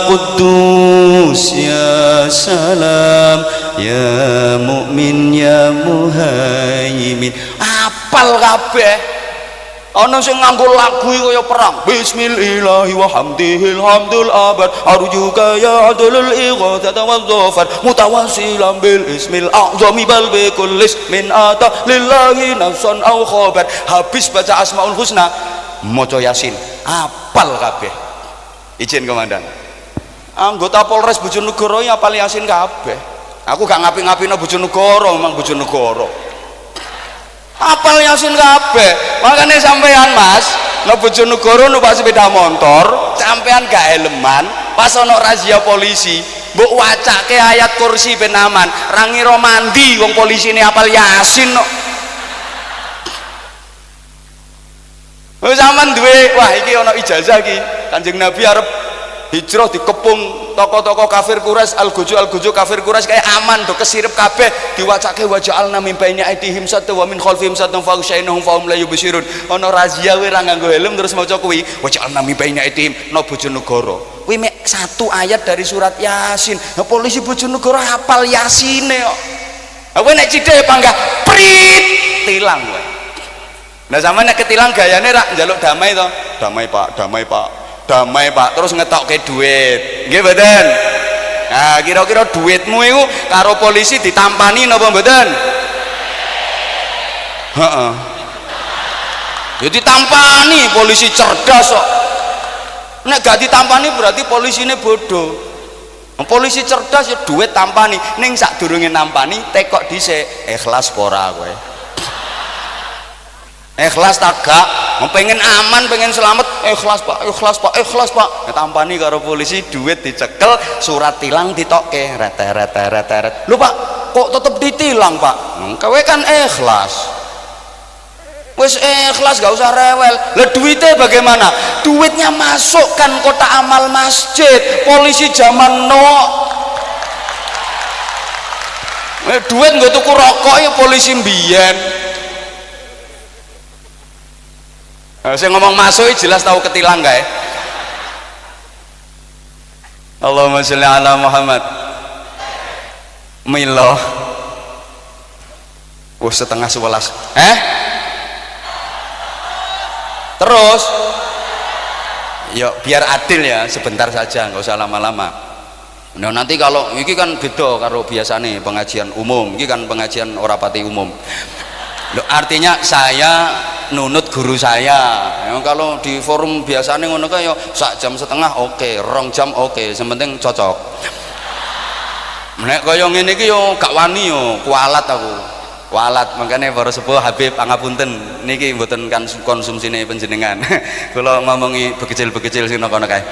Quddus ya Salam ya Mu'min ya Muhaimin. Apal kabeh. Ana sing nganggo lagu iki kaya perang. Bismillahi wa hamdihil hamdul abad arjuka ya adlul ighatsata wa dhafar mutawassilan bil ismil a'zami bal bi kulli min ata lillahi nafsan aw khabar. Habis baca Asmaul Husna maca Yasin. Apal kabeh. Izin komandan. Anggota Polres Bojonegoro ya apal Yasin kabeh. Aku gak ngapi-ngapino Bojonegoro, memang Bojonegoro. Apal Yasin kabeh. Makanya sampean Mas, nek Bojonegoro numpak sepeda motor, sampean gak helman, pas ana razia polisi, mbok wacake ayat kursi ben aman, ra ngira mandi wong polisine apal Yasin kok. Wis sampean duwe, wah iki ana ijazah iki. Kanjeng Nabi arep hijrah dikepung toko-toko kafir Quraisy, al-gojo kafir Quraisy kayak aman do kesirip kabeh, diwacake waja'alna min baini aitihim satta wa min khalfihim satta fa usyainahum fa hum la yubsirun. Ana razia kowe ra nganggo helm terus maca kuwi waja'alna min baini aitihim no Bojonegoro. Kuwi mek satu ayat dari surat Yasin. Nah, polisi Bojonegoro hafal Yasine kok. Kowe nek cidhe panggah prit tilang kowe. Nah sampeyan nek ketilang gayane rak njaluk damai to. Damai Pak, damai Pak. Damai Pak, terus ngetokke duit. Nggih mboten? Nah, kira-kira duitmu itu karo polisi ditampani napa mboten? Heeh. Ya ditampani, polisi cerdas kok. Nek gak ditampani berarti polisine bodoh. Polisi cerdas ya duit tampani, ning sadurunge nampani tekok dhisik, ikhlas apa ora kowe? Ikhlas tak gak? Pengen aman, pengen selamat, ikhlas Pak, ikhlas Pak, ikhlas Pak. Tampani karo polisi, duit dicekel, surat tilang ditokke, ret. Lho Pak, kok tetep ditilang Pak? Kowe kan ikhlas. Wis ikhlas gak usah rewel. Lah duitnya bagaimana? Duitnya masukkan kotak amal masjid. Polisi zaman no. Duit nggo tuku rokok ya polisi mbiyen. Saya ngomong masuk jelas tahu ketilang kae. Allahumma sholli ala Muhammad. Milo. Setengah 11. Terus ya biar adil ya, sebentar saja, nggak usah lama-lama. Nah nanti kalau ini kan beda karo biasanya pengajian umum, ini kan pengajian orapati umum. Loh, artinya saya nunut guru saya. Kalau di forum biasanya ngono kan ya sak jam setengah oke, 2 jam oke, sementing cocok. Nek kaya ngene iki yo gak wani yo, kualat aku. Kualat, makanya para sepuh Habib pangapunten niki mboten kan konsumsine panjenengan. Kula ngomongi bekecil-bekecil sing kono kae.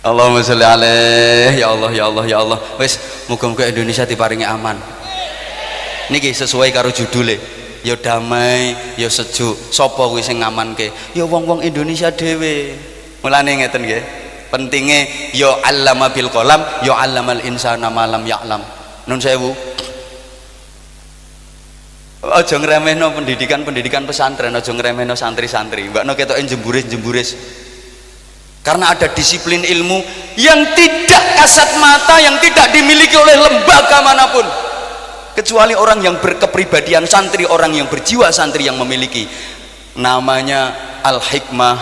Allahumma sholli alaih, ya Allah ya Allah ya Allah. Wis muga-muga Indonesia diparingi aman. Niki sesuai karo judule. Ya damai, ya sejuk. Sapa kuwi sing ngamanke? Ya wong-wong Indonesia dhewe. Mulane ngeten nggih. Pentinge ya allama bil qalam, ya allamal insana ma lam ya'lam. Nun sewu. Aja ngremehno pendidikan pesantren, aja ngremehno santri-santri. Mbakno ketoke jemburis-jemburis. Karena ada disiplin ilmu yang tidak kasat mata, yang tidak dimiliki oleh lembaga manapun kecuali orang yang berkepribadian santri, orang yang berjiwa santri yang memiliki namanya al-hikmah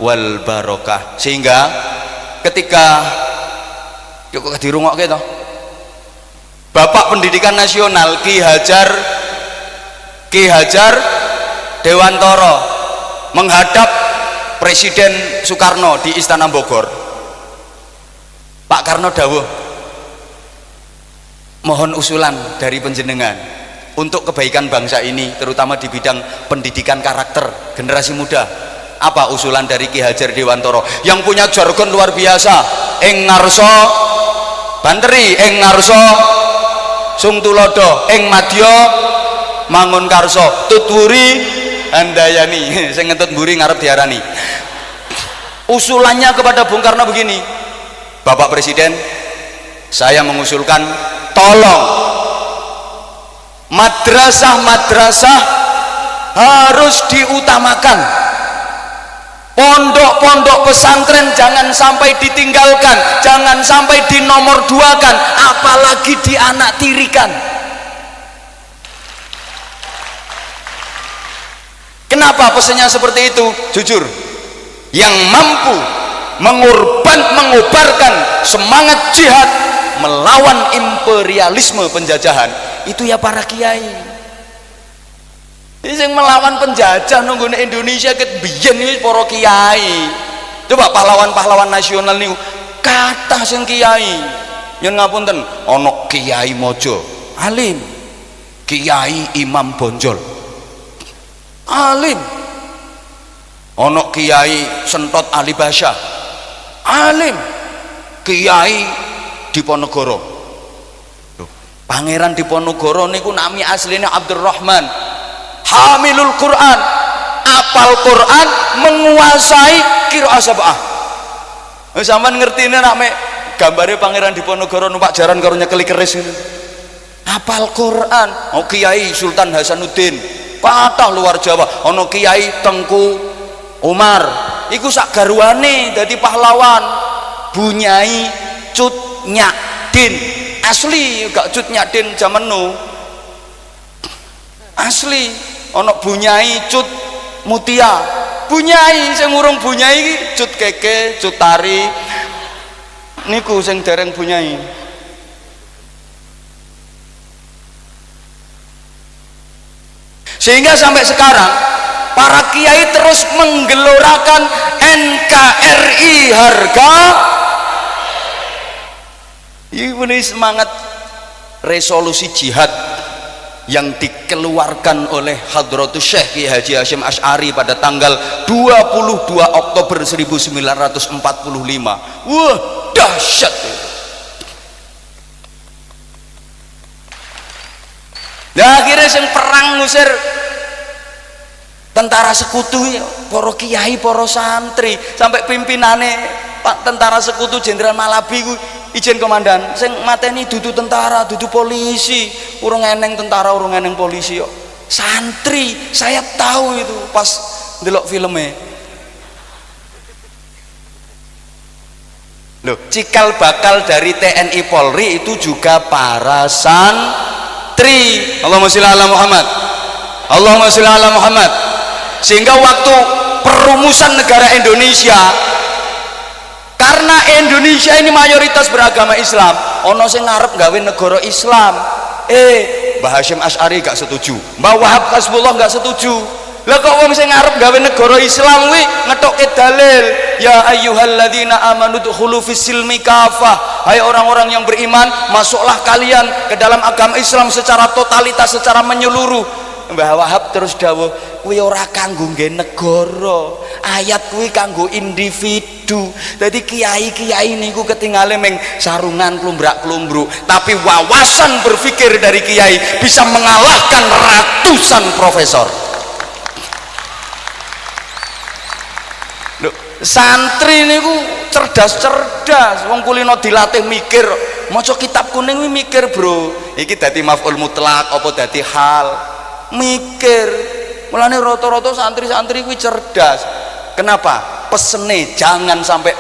wal barokah. Sehingga ketika kok dirungokke to Bapak Pendidikan Nasional Ki Hajar Dewantara menghadap Presiden Soekarno di Istana Bogor. Pak Karno dawuh, mohon usulan dari panjenengan untuk kebaikan bangsa ini, terutama di bidang pendidikan karakter generasi muda. Apa usulan dari Ki Hajar Dewantara yang punya jargon luar biasa? Ing ngarsa banteri, ing ngarsa sung tulodo, ing madya mangun karsa, tuturi handayani. Sing ngentut mburi ngarep diarani. Usulannya kepada Bung Karno begini, Bapak Presiden, saya mengusulkan tolong madrasah-madrasah harus diutamakan, pondok-pondok pesantren jangan sampai ditinggalkan, jangan sampai dinomorduakan, apalagi dianaktirikan. Kenapa pesannya seperti itu? Jujur, yang mampu mengobarkan semangat jihad melawan imperialisme penjajahan itu ya para kiai. Yang melawan penjajah nunggu Indonesia ket biyen iki para kiai. Coba pahlawan-pahlawan nasional niku kathah sing kiai. Yen ngapunten, ana Kiai Mojo, alim. Kiai Imam Bonjol, alim. Ono Kiai Sentot Ali Basya, alim. Kiai Diponegoro, Pangeran Diponegoro niku nami aslinya Abdurrahman, hamilul Quran, apal Quran, menguasai qiraah sab'ah. Sampeyan ngertine nek mek gambare Pangeran Diponegoro numpak jaran karo nyekeli keris ngene. Apal Quran. Oh Kiai Sultan Hasanuddin, kathah luar Jawa. Ono Kiai Tengku Umar, iku sak garwane dadi pahlawan. Bunyai Cut Nyadin, asli gak Cut Nyadin zaman nu, asli. Ono Bunyai Cut Mutia, Bunyai sing urung Bunyai iki Cut Keke, Cut Tari, niku sing dereng Bunyai. Sehingga sampai sekarang para kiai terus menggelorakan NKRI harga. Ini semangat resolusi jihad yang dikeluarkan oleh Hadratus Syekh Ki Haji Hasyim Asy'ari pada tanggal 22 Oktober 1945. Wah, dahsyat. Nah, akhirnya sing perang ngusir tentara sekutu, para kiai, para santri, sampai pimpinane Pak tentara sekutu Jenderal Malabi Ijen komandan, sing mateni dudu tentara, dudu polisi, urung eneng tentara, urung eneng polisi kok. Santri, saya tahu itu pas ndelok filmnya. Loh, cikal bakal dari TNI Polri itu juga para santri. Allahumma sholli ala Muhammad. Allahumma sholli ala Muhammad. Sehingga waktu perumusan negara Indonesia, karena Indonesia ini mayoritas beragama Islam, ono sing ngarep gawe negara Islam, Mbah Hasyim Asy'ari gak setuju, Mbah Wahab Hasbullah gak setuju. Lah kok wong sing ngarep gawe negara Islam kuwi ngetokke dalil, ya ayyuhalladzina amanu dukhulu fis-silmi kafah, hai orang-orang yang beriman, masuklah kalian ke dalam agama Islam secara totalitas, secara menyeluruh. Mbah Wahab terus dawuh, kuwi ora kanggo nggih negara, ayat kuwi kanggo individu. Jadi kiai-kiai niku ketinggalan meng sarungan klumbrak-klumbruk, tapi wawasan berpikir dari kiai bisa mengalahkan ratusan profesor. Loh, santri niku cerdas-cerdas, wong kulino dilatih mikir, maca kitab kuning kuwi mikir, Bro. Iki dadi maf'ul mutlak apa dadi hal? Mikir. Mulane rata-rata santri-santri kuwi cerdas. Kenapa? Pesene jangan sampai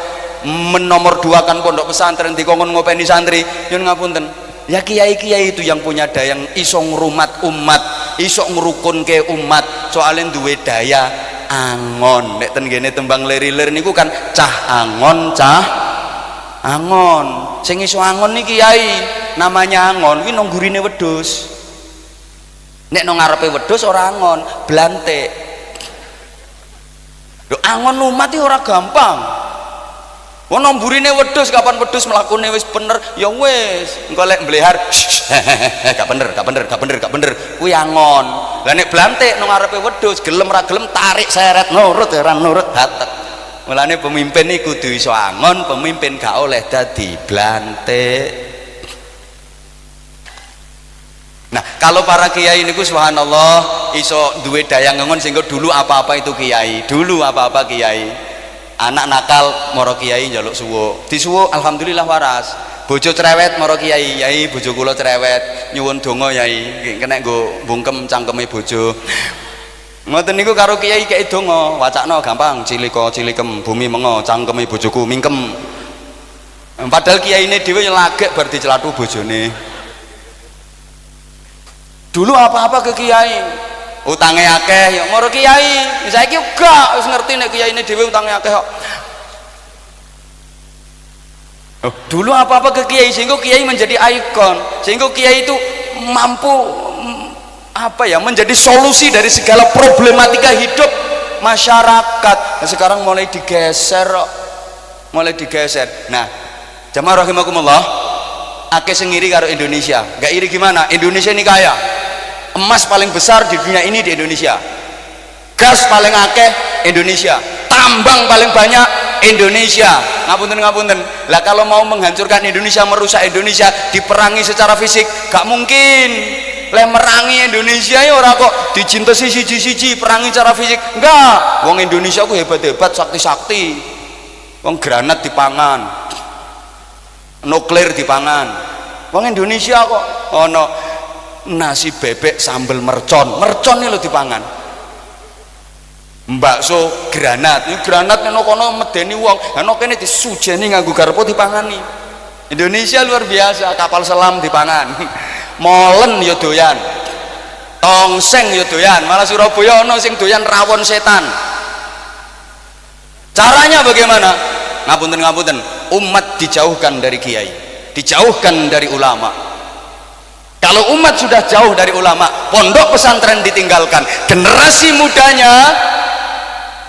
menomorduakan pondok pesantren dikongkon ngopeni santri. Nyun ngapunten. Ya kiai-kiai itu yang punya daya, yang iso ngrumat umat, iso ngrukunke umat, soalnya duwe daya angon. Nek ten kene tembang leri-lir niku kan cah angon, cah angon. Sing iso angon niki kiai, namanya angon kuwi nang gurine wedhus. Nek nang ngarepe wedhus ora angon, blantik. Lho angon umat iki ora gampang. Wong nang burine wedhus, kapan wedhus mlakune wis bener, ya wis. Engko lek mblehar gak bener. Kuwi angon. Lah nek blantik nang ngarepe wedhus, gelem ra gelem tarik seret nurut ora nurut hatek. Mulane pemimpin iki kudu iso angon, pemimpin gak oleh dadi blantik. Nah, kalau para kiai niku subhanallah iso duwe daya ngengon sehingga dulu apa-apa itu kiai. Dulu apa-apa kiai. Anak nakal moro kiai njaluk suwuk. Disuwuk alhamdulillah waras. Bojo cerewet moro kiai, yai bojo kula cerewet, nyuwun donga yai, kena nggo bungkem cangkeme bojo. Ngoten niku karo kiai kei donga, wacakno gampang, cilika cilikem bumi mengo cangkeme bojoku mingkem. Padahal kiyaine dhewe lagek bar dicelathu bojone. Dulu apa-apa ke kiai, utangnya akeh, ya moro kiai. Saiki gak wis ngerti nek kiyaine dhewe utangnya akeh kok. Dulu apa-apa ke kiai sehingga kiai menjadi ikon, sehingga kiai itu mampu apa ya, menjadi solusi dari segala problematika hidup masyarakat. Nah, sekarang mulai digeser. Nah, jamaah rahimakumullah, akeh sing iri karo Indonesia. Gak iri gimana? Indonesia ini kaya. Emas paling besar di dunia ini di Indonesia, gas paling akeh Indonesia, tambang paling banyak Indonesia. Ngapunten. Lah kalau mau menghancurkan Indonesia, merusak Indonesia, diperangi secara fisik gak mungkin. Leh merangi Indonesia ya ora kok dijintesi siji-siji perangi secara fisik. Enggak, wong Indonesia ku hebat-hebat, sakti-sakti. Wong granat dipangan, nuklir dipangan. Wong Indonesia kok ono nasi bebek sambal mercon ini lho dipangan. Bakso granat, ini granat nek kono medeni wong, ana kene disujeni nganggo garpu dipangani. Indonesia luar biasa, kapal selam dipangan. Molen ya doyan, tongseng ya doyan, malah Surabaya ana sing doyan rawon setan. Caranya bagaimana? Ngapunten, umat dijauhkan dari kiai, dijauhkan dari ulama. Kalau umat sudah jauh dari ulama, pondok pesantren ditinggalkan, generasi mudanya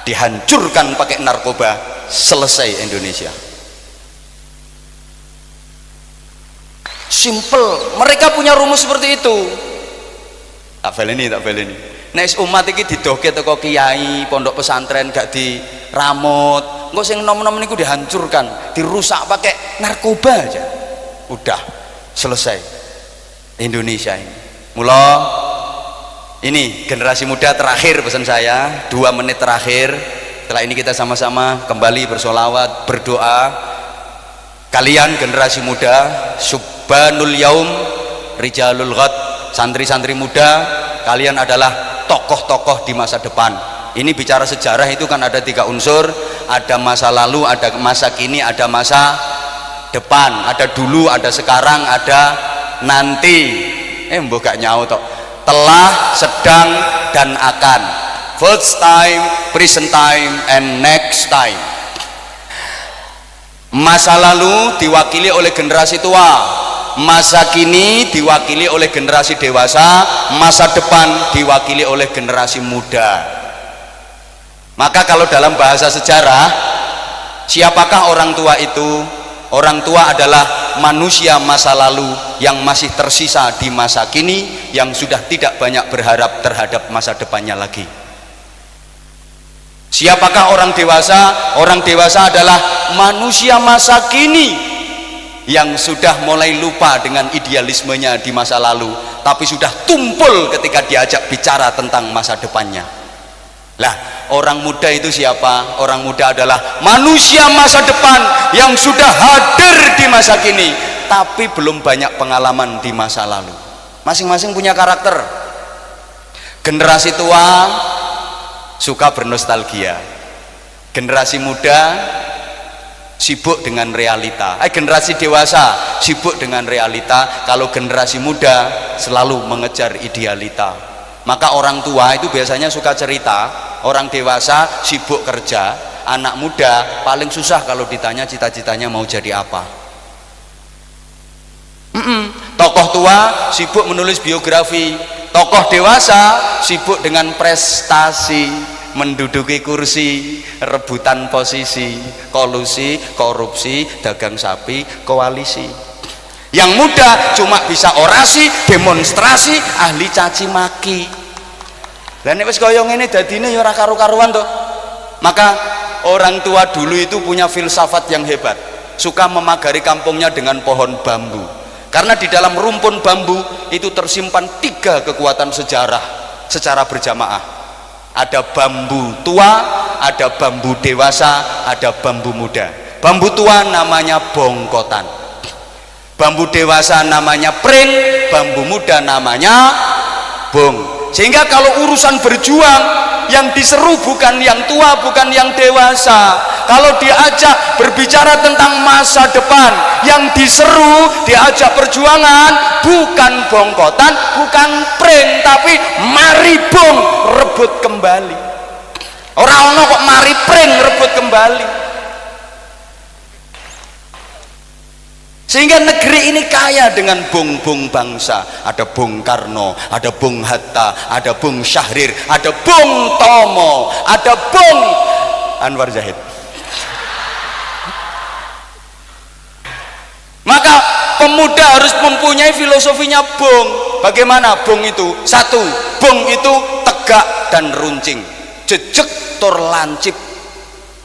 dihancurkan pakai narkoba, selesai Indonesia. Simple, mereka punya rumus seperti itu. Tak baleni. Nek umat iki didoke teko kiai, pondok pesantren gak diramut, engko sing nom-nom niku dihancurkan, dirusak pakai narkoba aja. Udah selesai Indonesia ini. Mula ini generasi muda terakhir pesan saya, 2 menit terakhir. Setelah ini kita sama-sama kembali bersolawat, berdoa. Kalian generasi muda, subbanul yaum rijalul ghad, santri-santri muda, kalian adalah tokoh-tokoh di masa depan. Ini bicara sejarah itu kan ada 3 unsur, ada masa lalu, ada masa kini, ada masa depan. Ada dulu, ada sekarang, ada nanti. Mbok gak nyau tok. Telah, sedang, dan akan. First time, present time, and next time. Masa lalu diwakili oleh generasi tua, masa kini diwakili oleh generasi dewasa, masa depan diwakili oleh generasi muda. Maka kalau dalam bahasa sejarah, siapakah orang tua itu? Orang tua adalah manusia masa lalu yang masih tersisa di masa kini, yang sudah tidak banyak berharap terhadap masa depannya lagi. Siapakah orang dewasa? Orang dewasa adalah manusia masa kini yang sudah mulai lupa dengan idealismenya di masa lalu, tapi sudah tumpul ketika diajak bicara tentang masa depannya. Lah, orang muda itu siapa? Orang muda adalah manusia masa depan yang sudah hadir di masa kini, tapi belum banyak pengalaman di masa lalu. Masing-masing punya karakter. Generasi tua suka bernostalgia, generasi muda sibuk dengan realita. Generasi dewasa sibuk dengan realita, kalau generasi muda selalu mengejar idealita. Maka orang tua itu biasanya suka cerita, orang dewasa sibuk kerja, anak muda paling susah kalau ditanya cita-citanya mau jadi apa. Tokoh tua sibuk menulis biografi, tokoh dewasa sibuk dengan prestasi, menduduki kursi, rebutan posisi, kolusi, korupsi, dagang sapi, koalisi. Yang muda cuma bisa orasi, demonstrasi, ahli caci maki. Lah nek wis kaya ngene dadine ya ora karu-karuan toh. Maka orang tua dulu itu punya filsafat yang hebat, suka memagari kampungnya dengan pohon bambu. Karena di dalam rumpun bambu itu tersimpan 3 kekuatan sejarah secara berjamaah. Ada bambu tua, ada bambu dewasa, ada bambu muda. Bambu tua namanya bongkotan, bambu dewasa namanya pring, bambu muda namanya bong. Sehingga kalau urusan berjuang, yang diseru bukan yang tua, bukan yang dewasa. Kalau diajak berbicara tentang masa depan, yang diseru, diajak perjuangan bukan bongkotan, bukan pring, tapi mari bong rebut kembali. Orang ono kok mari pring rebut kembali. Sehingga negeri ini kaya dengan bung-bung bangsa. Ada Bung Karno, ada Bung Hatta, ada Bung Syahrir, ada Bung Tomo, ada Bung Anwar Zahid. Maka pemuda harus mempunyai filosofinya bung. Bagaimana bung itu? 1, bung itu tegak dan runcing, jejeg tur lancip.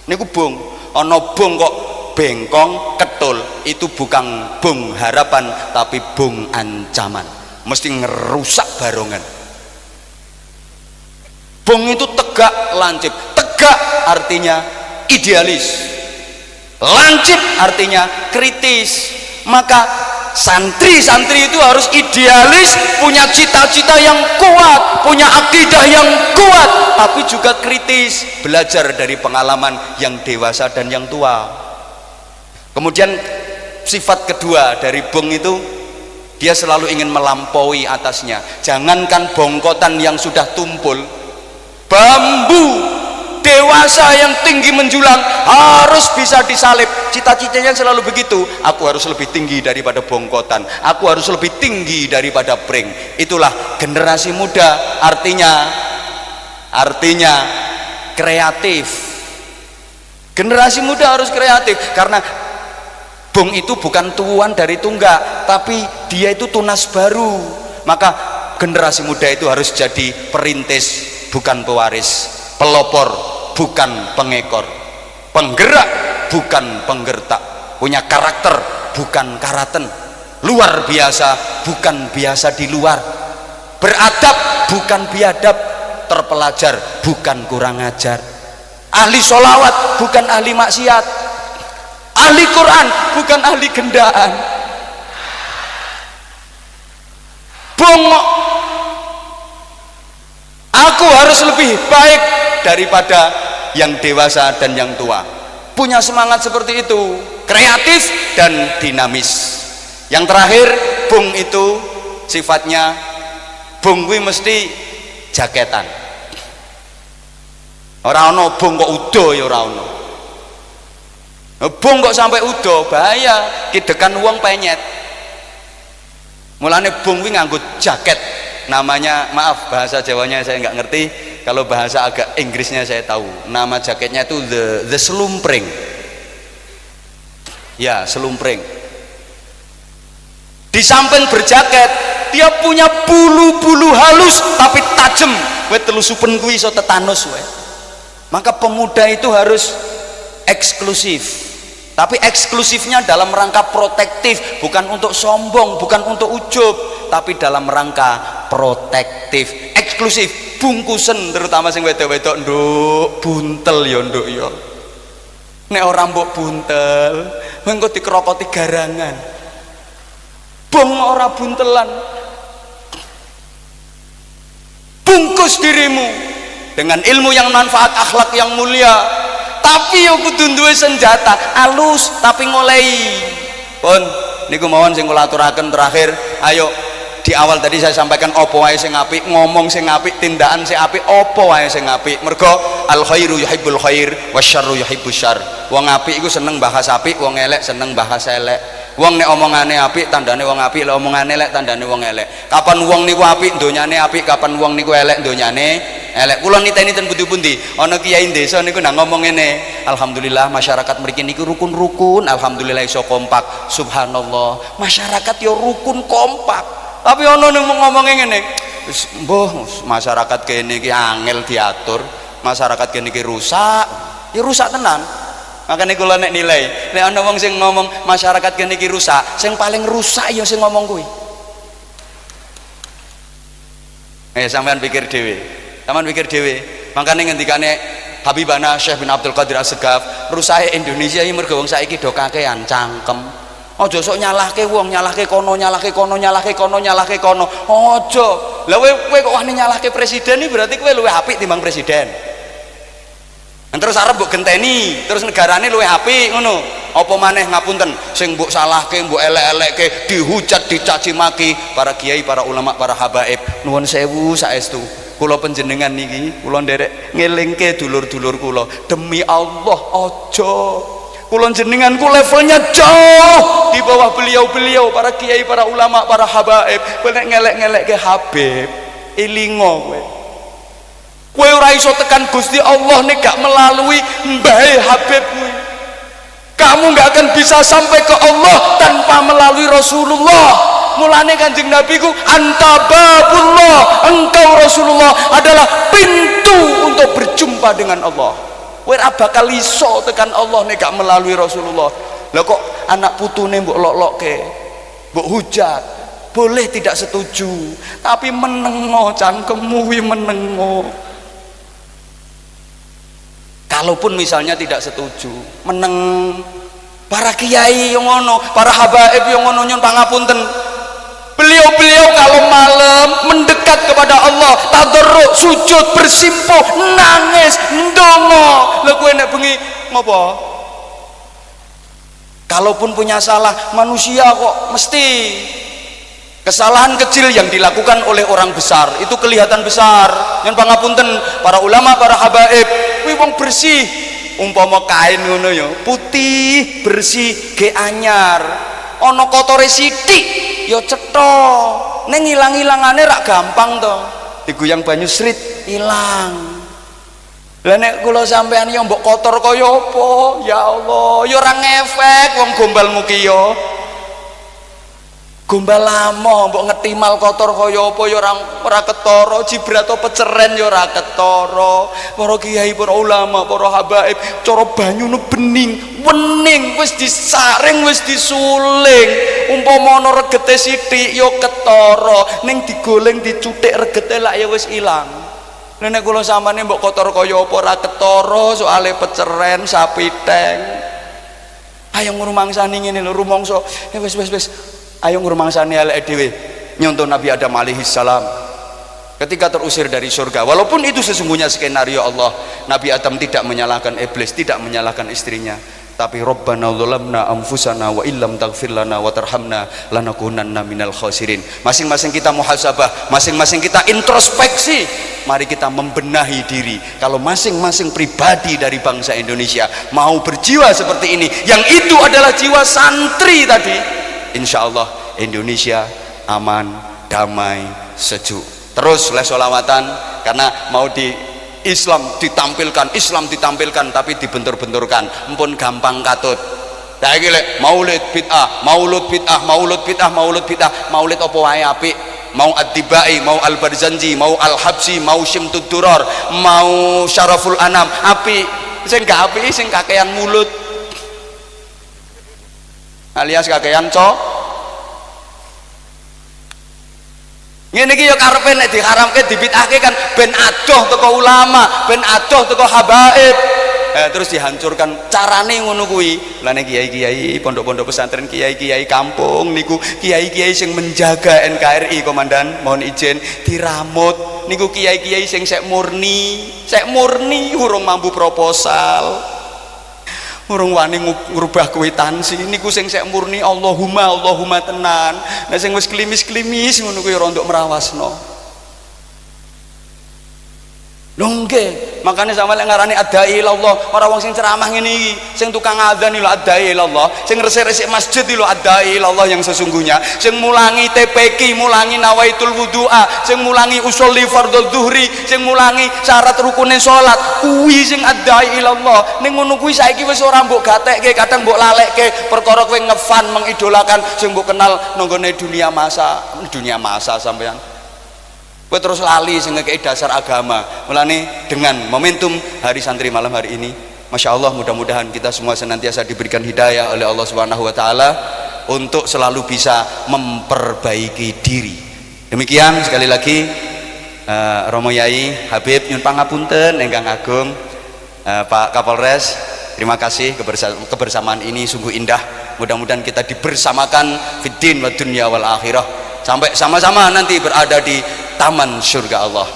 Niku bung. Ana bung kok bengkong ketul, itu bukan bung harapan tapi bung ancaman, mesti ngerusak barongan. Bung itu tegak lancip. Tegak artinya idealis, lancip artinya kritis. Maka santri-santri itu harus idealis, punya cita-cita yang kuat, punya akidah yang kuat, tapi juga kritis, belajar dari pengalaman yang dewasa dan yang tua. Kemudian sifat kedua dari bung itu, dia selalu ingin melampaui atasnya. Jangankan bongkotan yang sudah tumpul, bambu dewasa yang tinggi menjulang harus bisa disalib. Cita-citanya selalu begitu. Aku harus lebih tinggi daripada bongkotan, aku harus lebih tinggi daripada pring. Itulah generasi muda. Artinya kreatif. Generasi muda harus kreatif, karena bung itu bukan tuan dari tunggak, tapi dia itu tunas baru. Maka generasi muda itu harus jadi perintis bukan pewaris, pelopor bukan pengekor, penggerak bukan penggertak, punya karakter bukan karaten, luar biasa bukan biasa di luar, beradab bukan biadab, terpelajar bukan kurang ajar, ahli sholawat bukan ahli maksiat, ahli Quran, bukan ahli gendaan. Bongok. Aku harus lebih baik daripada yang dewasa dan yang tua. Punya semangat seperti itu, kreatif dan dinamis. Yang terakhir, bung itu sifatnya bung kuwi mesti jaketan. Ora ono bung kok udo ya ora ono. Bung kok sampai udo bahaya, kidekan wong penyet. Mulane bung kuwi nganggo jaket. Namanya, maaf bahasa Jawanya saya nggak ngerti, kalau bahasa agak Inggrisnya saya tahu. Nama jaketnya itu the slumpring. Ya, slumpring. Di samping berjaket, dia punya bulu-bulu halus tapi tajam. Kowe telusupen kuwi iso tetanus kowe. Maka pemuda itu harus eksklusif. Tapi eksklusifnya dalam rangka protektif, bukan untuk sombong, bukan untuk ujub, tapi dalam rangka protektif, eksklusif, bungkusen terutama sing wedok-wedok nduk buntel ya nduk ya. Nek ora mbok buntel, mengko dikrokoti garangan. Bong ora buntelan. Bungkus dirimu dengan ilmu yang manfaat, akhlak yang mulia. Tapi yo kudu duwe senjata alus tapi ngolehi. Pun niku mawon sing kula aturaken terakhir. Ayo, di awal tadi saya sampaikan opo wae sing apik, ngomong sing apik, tindakan sing apik, opo wae sing apik. Mergo al khairu yuhibbul khair wasyarru yuhibbus syarr. Wong apik iku seneng bahas apik, wong elek seneng bahas elek. Wong nek omongane apik tandane wong apik, lek omongane elek tandane wong elek. Kapan wong niku apik donyane apik, kapan wong niku elek donyane elek. Kula niteni ten pundi-pundi ana kiai desa niku nang ngomong ngene, alhamdulillah masyarakat mriki niku rukun-rukun, alhamdulillah iso kompak. Subhanallah, masyarakat yo rukun kompak. Tapi ana ning ngomongnya ngene, wis mbuh masyarakat kene iki angel diatur, masyarakat kene iki rusak. Ya rusak tenan. Makanya kula nek nilai, nek ana wong sing ngomong masyarakat kene iki rusak, sing paling rusak ya sing ngomong kuwi. Sampean pikir dhewe. Sampean pikir dhewe. Makane ngendikane Habibana Syekh bin Abdul Qadir As-Segaf, rusake Indonesia iki mergo wong saiki do kakean cangkem. Aja sok nyalahke wong, nyalahke kono, nyalahke kono, nyalahke kono, nyalahke kono. Aja. Lah kowe kok wani nyalahke presiden iki berarti kowe luwih apik timbang presiden. Terus arep mbok genteni, terus negarane luwih apik ngono. Apa maneh ngapunten, sing mbok salahke, mbok elek-elekke, dihujat, dicaci maki para kiai, para ulama, para habaib. Nuwun sewu saestu. Kula panjenengan niki, kula nderek ngelingke dulur-dulur kula. Demi Allah aja. Kula jenengan ku levelnya jauh di bawah beliau-beliau, para kiai, para ulama, para habaib. Kowe nek ngelek-ngelekke Habib, ilingo kowe. Kowe ora iso tekan Gusti Allah nek gak melalui mbahe Habib kuwi. Kamu gak akan bisa sampai ke Allah tanpa melalui Rasulullah. Mulane Kanjeng Nabi ku anta babullah, engkau Rasulullah adalah pintu untuk berjumpa dengan Allah. Kowe ora bakal iso tekan Allah nek gak melalui Rasulullah. Lah kok anak putune mbok lok-lokke, mbok hujat, boleh tidak setuju, tapi menengo cangkemmu kuwi menengo. Kalaupun misalnya tidak setuju, meneng. Para kiai yang ngono, para habaib yang ngono nyun pangapunten. Beliau-beliau kalau malam mendekat kepada Allah, tadarruk, sujud, bersimpuh, nangis, ndonga. Lah kowe nek bengi ngopo? Kalaupun punya salah, manusia kok mesti kesalahan kecil yang dilakukan oleh orang besar itu kelihatan besar. Nyun pangapunten para ulama, para habaib, kuwi wong bersih. Umpama kain ngono ya, putih, bersih, ge anyar. Ana kotore sithik ya cetha. Ning ilang-ilangane rak gampang to. Diguyang banyu srit ilang. Lah nek kula sampean ya mbok kotor kaya apa? Ya Allah, ya ora ngefek wong gombalmu ki ya. Gombal lamo mbok ngetimal kotor kaya apa ya ora ketara, jibrat peceren ya ora ketara. Para kiai, para ulama, para habaib, cara banyune bening, wening, wis disaring, wis disuling. Umpama ana regete sithik ya ketara, ning digoleng dicuthik regete lak ya wis ilang. Lah nek kula sampeyan mbok kotor kaya apa ora ketara, soale peceren, sapiteng. Ayo ngrumangsani ngene lho rumangsa wis ayo ngrumangsani eleke dhewe nyontoh Nabi Adam alaihi salam ketika terusir dari surga. Walaupun itu sesungguhnya skenario Allah, Nabi Adam tidak menyalahkan iblis, tidak menyalahkan istrinya, tapi Rabbana dzalamna anfusana wa illam taghfir lana wa tarhamna lanakunanna minal khasirin. Masing-masing kita muhasabah, masing-masing kita introspeksi. Mari kita membenahi diri. Kalau masing-masing pribadi dari bangsa Indonesia mau berjiwa seperti ini, yang itu adalah jiwa santri tadi, insya Allah Indonesia aman, damai, sejuk. Terus les sholawatan, karena mau di Islam ditampilkan tapi dibentur-benturkan, empun gampang katut. Nah iki lek maulid bid'ah, maulud maulid apa wae apik, mau ad-dibai, mau al-barzanji, mau al-habsi, mau syimtud duror, mau syaraful anam, apik. Sing gak apik sing kakean mulut, alias kakean ngene iki ya karepe nek diharamke dibid'ahke kan ben adoh teko ulama, ben adoh teko habaib. Terus dihancurkan. Carane ngono kuwi. Lah nek kiai-kiai pondok-pondok pesantren, kiai-kiai kampung niku kiai-kiai sing menjaga NKRI komandan, mohon izin diramut. Niku kiai-kiai sing sek murni urung mampu proposal. Urung wani ngrubah kwitansi niku sing sek murni Allahumma tenan. Nek sing wis klimis-klimis ngono kuwi ora nduk merawasno. Lho nggih, makane sampe lek ngarani adai ilallah, ora wong sing ceramah ngene iki, sing tukang adzan lho adai ilallah, sing resik-resik masjid lho adai ilallah yang sesungguhnya, sing mulangi TPQ, mulangi nawaitul wudu'a, sing mulangi usul li fardhu dhuhri, sing mulangi syarat rukune salat, kuwi sing adai ilallah. Ning ngono kuwi saiki wis ora mbok gatekke, kadang mbok lalekke perkara kowe ngefan mengidolakan sing mbok kenal nanggone dunia masa sampean. Kowe terus lali sing ngekeki dasar agama. Mulane dengan momentum hari santri malam hari ini, Masya Allah, mudah-mudahan kita semua senantiasa diberikan hidayah oleh Allah Subhanahu wa Ta'ala untuk selalu bisa memperbaiki diri. Demikian sekali lagi Romo Yai Habib nyun pangapunten ingkang agung, Pak Kapolres, terima kasih kebersamaan ini sungguh indah. Mudah-mudahan kita dibersamakan fiddin wa dunya wal akhirah sampai sama-sama nanti berada di taman surga Allah.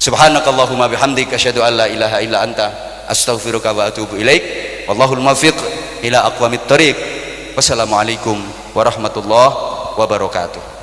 Subhanakallahumma bihamdika asyhadu an la ilaha illa anta astaghfiruka wa atubu ilaik. Wallahul muwaffiq ila aqwamit thoriq. Wassalamualaikum warahmatullahi wabarakatuh.